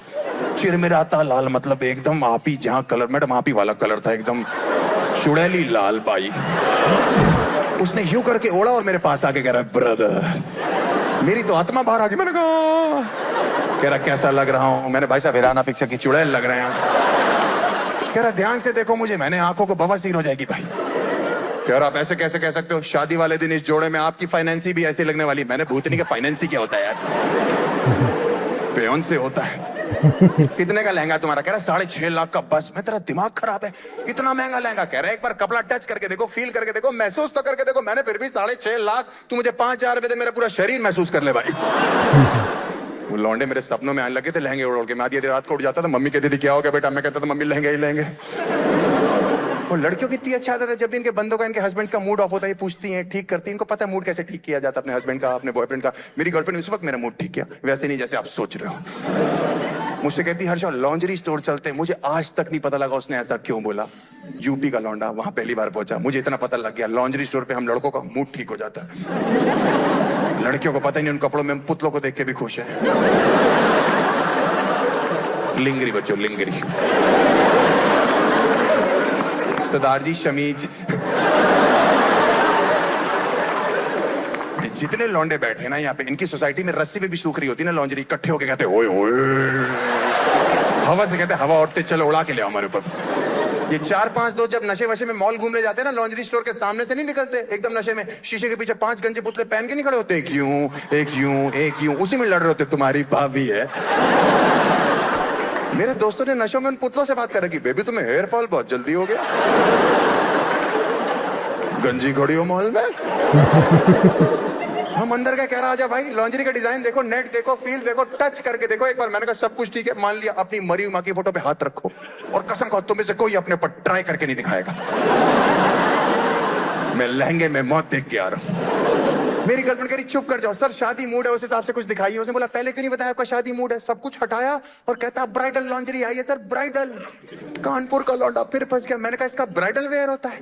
चिरमिराता लाल, मतलब एकदम आप ही जहाँ कलर, मैडम आप ही वाला कलर था, एकदम चुड़ैली लाल भाई। उसने यूं करके ओढ़ा और मेरे पास आके कह रहा ब्रदर, मेरी तो आत्मा बाहर आ गई। मैंने कहा, कह रहा कैसा लग रहा हूं? मैंने भाई साहब हिराना पिक्चर की चुड़ैल लग रहे हैं। कह रहा ध्यान से देखो मुझे, मैंने आंखों को बवासीर हो जाएगी भाई। कह रहा आप ऐसे कैसे कह सकते हो, शादी वाले दिन इस जोड़े में आपकी फाइनेंसी भी ऐसी लगने वाली। मैंने भूतनी का फाइनेंसी क्या होता है यार, फियांसे होता है। कितने का लहंगा तुम्हारा? कह रहा 6.5 लाख का। बस मैं, तेरा दिमाग खराब है, इतना महंगा लहंगा? कह रहा एक बार कपड़ा टच करके देखो, फील करके देखो, महसूस तो करके देखो। मैंने फिर भी 6.5 लाख, तू मुझे 5,000 रुपए दे, मेरा पूरा शरीर महसूस कर ले भाई। वो लौंडे मेरे सपनों में आने लगे थे लहंगे उड़ के। मैं आधी रात को उठ जाता था, मम्मी कहती थी क्या हो गया बेटा? मैं कहता था मम्मी लहंगे ही लहंगे। और लड़कियों की इतनी अच्छा आदत है, जब भी इनके बंदों का, इनके हस्बैंड्स का मूड ऑफ होता है, ये पूछती हैं, ठीक करती हैं। इनको पता है मूड कैसे ठीक किया जाता है अपने हस्बैंड का, अपने बॉयफ्रेंड का। मेरी गर्लफ्रेंड उस वक्त मेरा मूड ठीक किया, वैसे नहीं जैसे आप सोच रहे हो। मुझसे कहती हर्षा लॉन्जरी स्टोर चलते हैं। मुझे आज तक नहीं पता लगा उसने ऐसा क्यों बोला। यूपी का लौंडा, वहां पहली बार पहुंचा, मुझे इतना पता लग गया लॉन्जरी स्टोर पे हम लड़कों का मूड ठीक हो जाता है। लड़कियों को पता ही नहीं, उन कपड़ों में पुतलों को देख के भी खुश है। लिंगरी बच्चों, लिंगरी। सरदार जी शमीज। जितने लौंडे बैठे ना यहाँ पे, इनकी सोसाइटी में रस्सी पे भी सूख रही होती ना लॉन्जरी, इकट्ठे होके कहते ओए ओए, हवा से कहते हवा उड़ते चलो उड़ा के ले हमारे ऊपर। ये 4-5 दोस्त जब नशे वशे में मॉल घूमने जाते हैं ना, लॉन्जरी स्टोर के सामने से नहीं निकलते, एकदम नशे में शीशे के पीछे 5 गंजे पुतले पहन के नहीं खड़े होते, एक यूं एक यूं एक यूं, उसी में लड़ रहे होते तुम्हारी भाभी है। मेरे दोस्तों ने नशों में उन पुतलों से बात कर रखी, बेबी तुम्हें हेयर फॉल बहुत जल्दी हो गया, गंजी खड़ी हो मॉल में। हम अंदर का कह रहा आजा भाई, लॉन्जरी का डिजाइन देखो, नेट देखो, फील देखो, टच करके देखो एक बार। मैंने कहा सब कुछ ठीक है, मान लिया। अपनी मरी हुई मां की फोटो पे हाथ रखो और कसम खाओ तुम में से कोई अपने ऊपर ट्राई करके नहीं दिखाएगा। मैं लहंगे में मौत देख के आ रहा हूं। मेरी गर्लफ्रेंड कह रही चुप कर जाओ सर, शादी मूड है, उस हिसाब से कुछ दिखाइए। उसने बोला पहले क्यों नहीं बताया आपका शादी मूड है? सब कुछ हटाया और कहता ब्राइडल लॉन्जरी आई है सर, ब्राइडल। कानपुर का लौंडा फिर फंस गया। मैंने कहा इसका ब्राइडल वेयर होता है।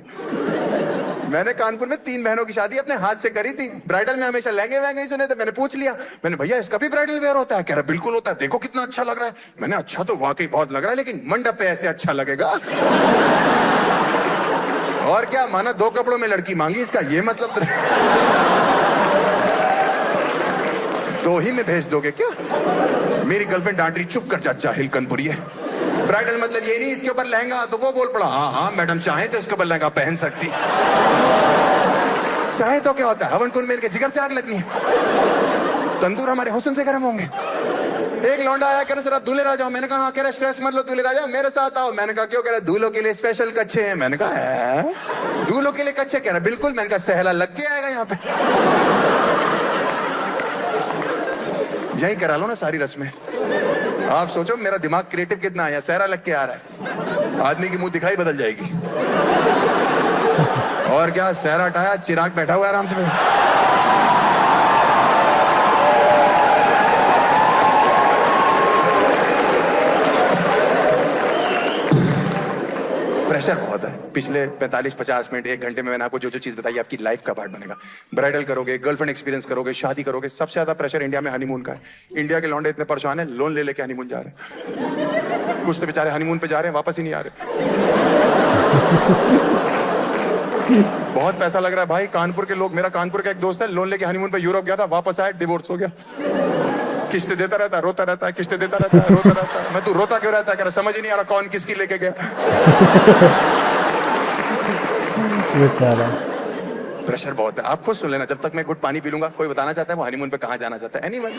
मैंने कानपुर में 3 बहनों की शादी अपने हाथ से करी थी, ब्राइडल में हमेशा लहंगे वहंगे ही सुने थे। मैंने पूछ लिया, मैंने भैया इसका भी ब्राइडल वेयर होता है? कह रहा बिल्कुल होता है, देखो कितना अच्छा लग रहा है। मैंने अच्छा तो वाकई बहुत लग रहा है, लेकिन मंडप पे ऐसे अच्छा लगेगा। और क्या माना 2 कपड़ों में लड़की मांगी, इसका ये मतलब 2 ही में भेज दोगे क्या? मेरी गर्लफ्रेंड डांट रही चुप कर जा जाहिल कनपुरी है। ब्राइडल मतलब ये नहीं इसके ऊपर लहंगा। तो वो बोल पड़ा हाँ हाँ मैडम चाहे तो इसके ऊपर लहंगा पहन सकती। चाहे तो क्या होता है, हवन कुंड में इनके जिगर से आग लगनी है, तंदूर हमारे हुस्न से गर्म होंगे। एक लौंडा आया, कह रहा सर आप दूल्हे राजा हो। मैंने कहा हाँ। कह रहा स्ट्रेस मत लो दूल्हे राजा, मेरे साथ आओ। मैंने कहा क्यों? कह रहा दूल्हों के लिए स्पेशल कच्छे हैं। मैंने कहा है दूल्हों के लिए कच्छे? कह रहा बिल्कुल। मैंने कहा सहला लग के आएगा यहाँ पे, यही करा लो ना सारी रस्में। आप सोचो मेरा दिमाग क्रिएटिव कितना है, सहरा लग के आ रहा है, आदमी की मुंह दिखाई बदल जाएगी। और क्या, सहरा हटाया, चिराग बैठा हुआ है आराम से। प्रेशर बहुत है। पिछले 45-50 मिनट 1 घंटे में मैंने आपको जो जो चीज बताई आपकी लाइफ का पार्ट बनेगा। ब्राइडल करोगे, गर्लफ्रेंड एक्सपीरियंस करोगे, शादी करोगे। सबसे ज्यादा प्रेशर इंडिया में हनीमून का है। इंडिया के लौंडे इतने परेशान है, लोन ले लेके हनीमून जा रहे हैं। कुछ तो बेचारे हनीमून पे जा रहे हैं, वापस ही नहीं आ रहे। बहुत पैसा लग रहा है भाई। कानपुर के लोग, मेरा कानपुर का एक दोस्त है, लोन लेके हनीमून पे यूरोप गया था, वापस आया डिवोर्स हो गया। किस्तें देता रहता है, रोता रहता है, किस्तें देता रहता है, रोता रहता है। मैं तू रोता क्यों रहता है? कह रहा समझ ही नहीं आ रहा कौन किसकी लेके गया। प्रेशर बहुत है। आप खुद सुन लेना, जब तक मैं गुड पानी पी लूंगा। कोई बताना चाहता है वो हनीमून पे कहाँ जाना चाहता है? एनीवन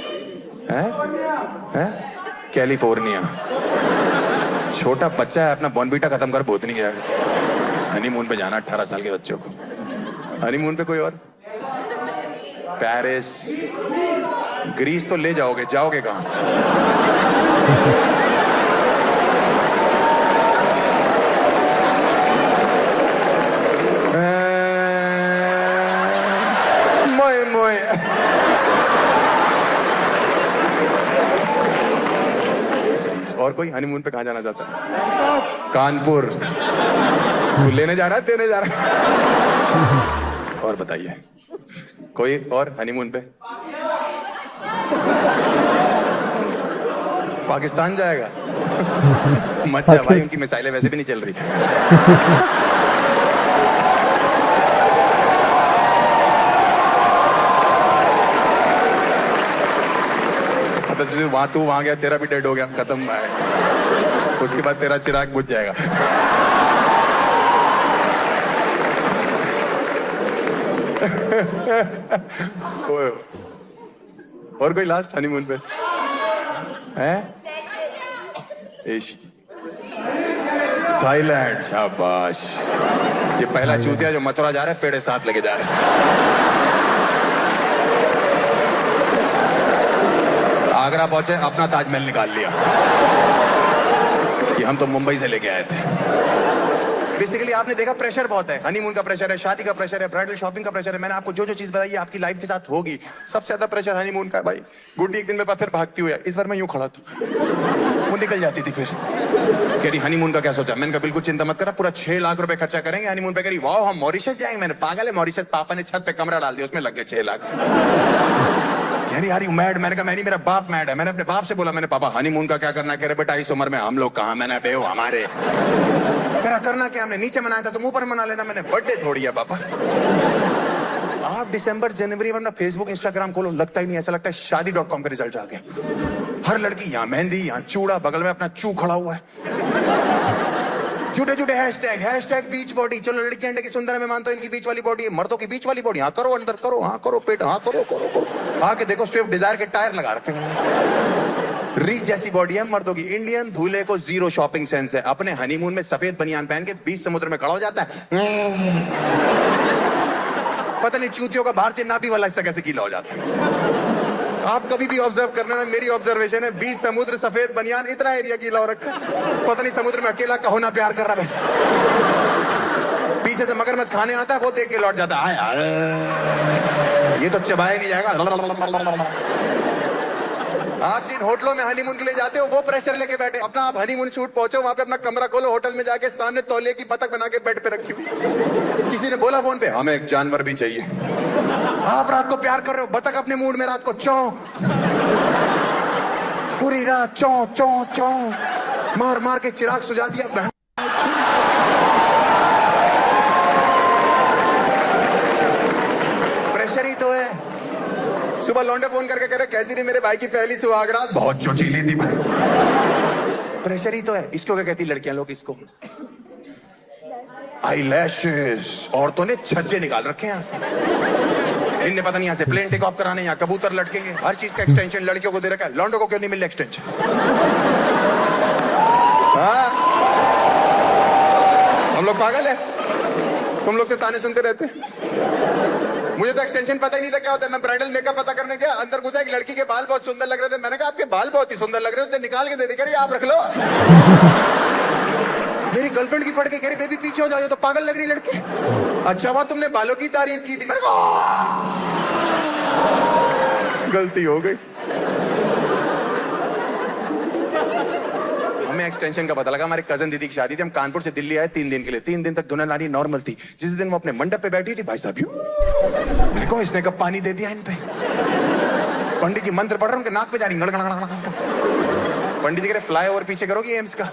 है? कैलिफोर्निया। छोटा बच्चा है, अपना बॉर्नवीटा खत्म कर भूत नहीं गया। हनीमून पे जाना 18 साल के बच्चों को। हनीमून पे कोई और? पेरिस, ग्रीस तो ले जाओगे, जाओगे कहाँ? मोए मोए। और कोई हनीमून पे कहाँ जाना चाहता है? कानपुर। तू लेने जा रहा है, देने जा रहा है? और बताइए कोई और हनीमून पे? पाकिस्तान जाएगा? मत जा भाई, उनकी मिसाइलें वैसे भी नहीं चल रही। तू वहां गया, तेरा भी डेड हो गया, खत्म है। उसके बाद तेरा चिराग बुझ जाएगा। ओए, और कोई लास्ट हनीमून पे है? थाईलैंड, शाबाश। ये पहला चूतिया जो मथुरा जा रहा है, पेड़े साथ लेके जा रहे हैं। आगरा पहुंचे, अपना ताजमहल निकाल लिया। ये हम तो मुंबई से लेके आए थे। बेसिकली आपने देखा प्रेशर बहुत है, हनीमून का प्रेशर है, शादी का प्रेशर है, ब्राइडल शॉपिंग का प्रेशर है। मैंने आपको जो जो चीज बताई है आपकी लाइफ के साथ होगी, सबसे ज्यादा प्रेशर हनीमून का है भाई। गुड्डी एक दिन मेरे पास फिर भागती हुई है, इस बार मैं यूं खड़ा था, वो निकल जाती थी फिर। कह रही हनीमून का क्या सोचा? मैंने कहा बिल्कुल चिंता मत करा, पूरा 6 लाख रुपए खर्चा करेंगे हनीमून पे। कह रही वाह हम मॉरिशस जाएंगे। मैंने पागल है मॉरिशस? पापा ने छत पे कमरा डाल दिया, उसमें लग गए 6 लाख। कह रही यार यू मैड? मैंने कहा मैं नहीं, मेरा बाप मैड है। मैंने अपने बाप से बोला, मैंने पापा हनीमून का क्या करना है? कह रहे बेटा इस उम्र में हम लोग कहाँ। मैंने बेहो हमारे। कह रहा करना क्या? हमने नीचे मनाया था, तुम ऊपर मना लेना। मैंने बर्थडे थोड़ी है पापा। आप दिसंबर जनवरी में अपना फेसबुक इंस्टाग्राम खोलो, लगता ही नहीं, ऐसा लगता है शादी.com के रिजल्ट आ गए। हर लड़की यहाँ मेहंदी, यहाँ चूड़ा, बगल में अपना चू खड़ा हुआ है। झूठे झूठे हैशटैग बीच बॉडी। चलो लड़की अंडे की सुंदर है, मैं मानता हूं इनकी बीच वाली बॉडी है, मर्दों की बीच वाली बॉडी। हाँ करो अंदर करो, हाँ करो पेट, हाँ करो करो करो। आके देखो स्विफ्ट डिजायर के टायर लगा रखे हैं। रीच जैसी बॉडी है मर्दों की। इंडियन दूल्हे को 0 शॉपिंग सेंस है। अपने हनीमून में सफेद बनियान पहन के बीच समुद्र में खड़ा हो जाता है। पता नहीं चूतियों का बाहर से नापी वाला हिस्सा कैसे गीला हो जाता है। आप कभी भी ऑब्जर्व करना ना, मेरी ऑब्जर्वेशन है, बीच समुद्र सफेद बनियान, इतना एरिया गीला हो रखा है। पता नहीं समुद्र में अकेला का होना प्यार कर रहा है। पीछे से मगरमच्छ खाने आता है, वो देख के लौट जाता है, ये तो चबाया नहीं जाएगा। आप जिन होटलों में हनीमून के लिए जाते हो वो प्रेशर लेके बैठे। अपना आप हनीमून शूट पहुंचो, वहां पे अपना कमरा खोलो, होटल में जाके सामने तौलिए की बतख बना के बेड पे रखी हुई। किसी ने बोला फोन पे हमें एक जानवर भी चाहिए। आप रात को प्यार कर रहे हो, बतख अपने मूड में रात को चौं, पूरी रात चौं चौं चौं मार मार के चिराग सुझा दिया। प्रेशर ही तो है। सुबह लौंडे फोन करके कह रहे कैसी रही मेरे भाई की पहली सुहागरात? बहुत चोचीली थी। प्रेशर ही तो है। इसको क्या कहती लड़कियां लोग? इसको आईलैशेस। औरतों ने छज्जे निकाल रखे हैं यहाँ से। इनने पता नहीं यहाँ से प्लेन टेक ऑफ कराने, यहाँ कबूतर लटकेंगे, हर चीज का एक्सटेंशन लड़कियों को दे रखा है। लौंडों को क्यों नहीं मिल रहा एक्सटेंशन? हाँ? हम लोग पागल है? तुम लोग से ताने सुनते रहते। मुझे तो एक्सटेंशन पता ही नहीं था क्या होता है। मैं ब्राइडल मेकअप पता करने गया, अंदर घुसा, एक लड़की के बाल बहुत सुंदर लग रहे थे। मैंने कहा आपके बाल बहुत ही सुंदर लग रहे हैं। उसने निकाल के दे दी, कह रही आप रख लो। मेरी गर्लफ्रेंड की पड़ के कह रही बेबी पीछे हो जाओ, ये तो पागल लग रही लड़की। अच्छा हुआ तुमने बालों की तारीफ की थी। गलती हो गई। हमें एक्सटेंशन का पता लगा। हमारे कजन दीदी की शादी थी, हम कानपुर से दिल्ली आए 3 दिन के लिए। 3 दिन तक दुल्हन रानी नॉर्मल थी। जिस दिन वो अपने मंडप पे बैठी थी, भाई साहब देखो इसने कब पानी दे दिया इन पे। पंडित जी मंत्र पढ़ रहे, उनके नाक पे जा रही गड़गड़। पंडित जी कह रहे फ्लाईओवर पीछे करोगी एम्स का।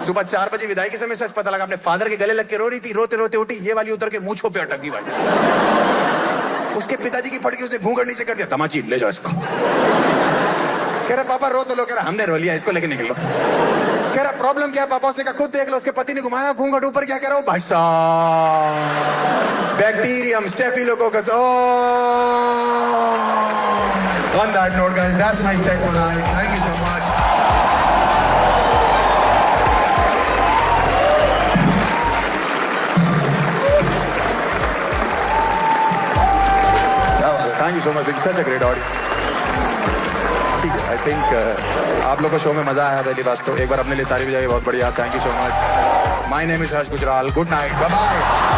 सुबह 4 बजे विदाई के समय सच पता लगा अपने फादर के गले लग के रो रही थी। रोते रोते उठी, ये वाली उतर के मूंछों पे अटक गई भाई। उसके पिताजी की फटकी, उसने घूंघट नीचे कर दिया। तमाची ले जाओ इसको। कह रहा पापा रो तो लो। कह रहा हमने रो लिया, इसको लेके निकल लो। कह रहा प्रॉब्लम क्या है पापा? उसने कहा खुद देख लो। उसके पति ने घुमाया घूंघट ऊपर, क्या कह रहा हूँ भाई साहब? Bacterium staphylococcus. On that note, guys, that's my set tonight. Thank you so much. Thank you so much. It's such a great audience. ठीक है, आई थिंक आप लोग को शो में मजा आया। पहली बात तो एक बार अपने लिए तारीफ जाएगी, बहुत बढ़िया। Thank you so much. My name is Harsh Gujral. Good night, bye bye.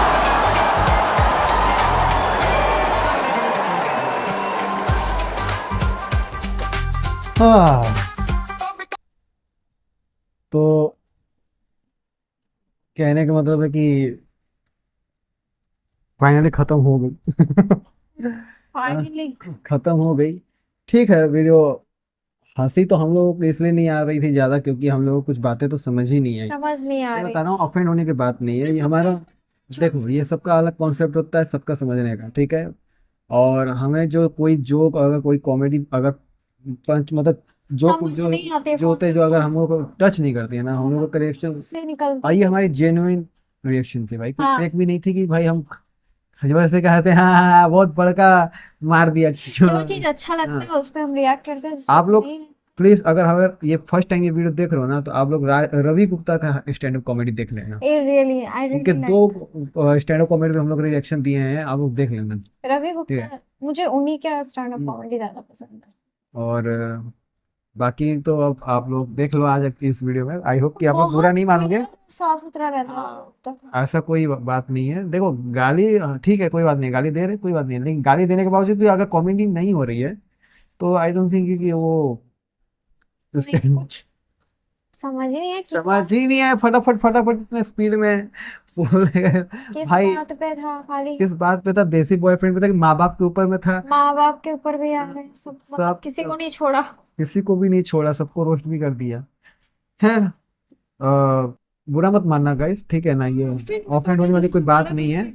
हाँ, तो कहने का मतलब है कि फाइनली खत्म हो गई। फाइनली खत्म हो गई। ठीक है, वीडियो हंसी तो हम लोगों को इसलिए नहीं आ रही थी ज्यादा, क्योंकि हम लोगों को कुछ बातें तो समझ ही नहीं आई। समझ नहीं आ मैं रही। बता रहा हूँ, ऑफेंड होने की बात नहीं है ये हमारा। देखो ये सबका अलग कॉन्सेप्ट होता है, सबका समझने का, ठीक है। और हमें जो कोई जोक, अगर कोई कॉमेडी, अगर पंच मतलब जोक समझ जो नहीं आते जो होते हैं, जो अगर हम लोगों को टच नहीं करती है ना, हम लोगों का रिएक्शन से निकलती आई, हमारी जेन्युइन रिएक्शन थी भाई। कोई हाँ। फेक भी नहीं थी कि भाई हम जबरदस्ती कहते हैं हाँ हाँ हाँ, बहुत बड़का मार दिया जो चीज अच्छा लगता है उस पे हम रिएक्ट करते हैं आप लोग नहीं। प्लीज अगर ये फर्स्ट टाइम ये वीडियो देख रहे हो ना, तो आप लोग रवि गुप्ता का स्टैंड अप कॉमेडी देख लेना। रियली आई उनके रियली दो स्टैंड अप कॉमेडी में हम लोग रिएक्शन दिए हैं, आप लोग देख लेना। रवि ठीक है। गुप्ता, मुझे उन्हीं का स्टैंड अप कॉमेडी ज्यादा पसंद है। और बाकी तो अब आप लोग देख लो आज इस वीडियो में, आई होप कि आप लोग बुरा नहीं मानोगे। साफ सुथरा रहता है तो। ऐसा कोई बात नहीं है, देखो गाली ठीक है, कोई बात नहीं, गाली दे रहे कोई बात नहीं है, लेकिन गाली देने के बावजूद भी अगर कॉमेडी नहीं हो रही है तो आई डोंट थिंक कि वो नहीं, कुछ समझ ही नहीं है समझ ही नहीं है, फटाफट फटाफट इतने स्पीड में बोल रहे। किस भाई बात पे था खाली। किस बात पे था? देसी बॉयफ्रेंड पे था कि माँ बाप के ऊपर में था? माँ बाप के ऊपर भी आ रहे हैं सब, मतलब सब किसी को नहीं छोड़ा। किसी को भी नहीं छोड़ा, सबको रोस्ट भी कर दिया है। बुरा मत मानना गाइस, ठीक है ना, ये ऑफेंड होने वाली कोई बात नहीं है।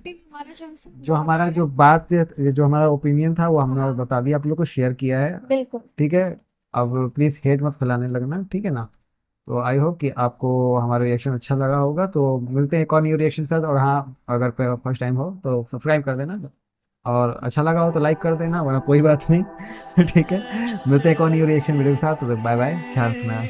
जो हमारा ओपिनियन था वो हमने बता दिया, आप लोग को शेयर किया है, बिल्कुल। ठीक है। अब प्लीज हेट मत फैलाने लगना, ठीक है ना। तो आई होप कि आपको हमारा रिएक्शन अच्छा लगा होगा, तो मिलते हैं एक और न्यू रिएक्शन के साथ। और हाँ, अगर फर्स्ट टाइम हो तो सब्सक्राइब कर देना, और अच्छा लगा हो तो लाइक कर देना, वरना कोई बात नहीं। ठीक है, मिलते हैं एक और न्यू रिएक्शन वीडियो के साथ, तो बाय बाय, ख्याल रखना।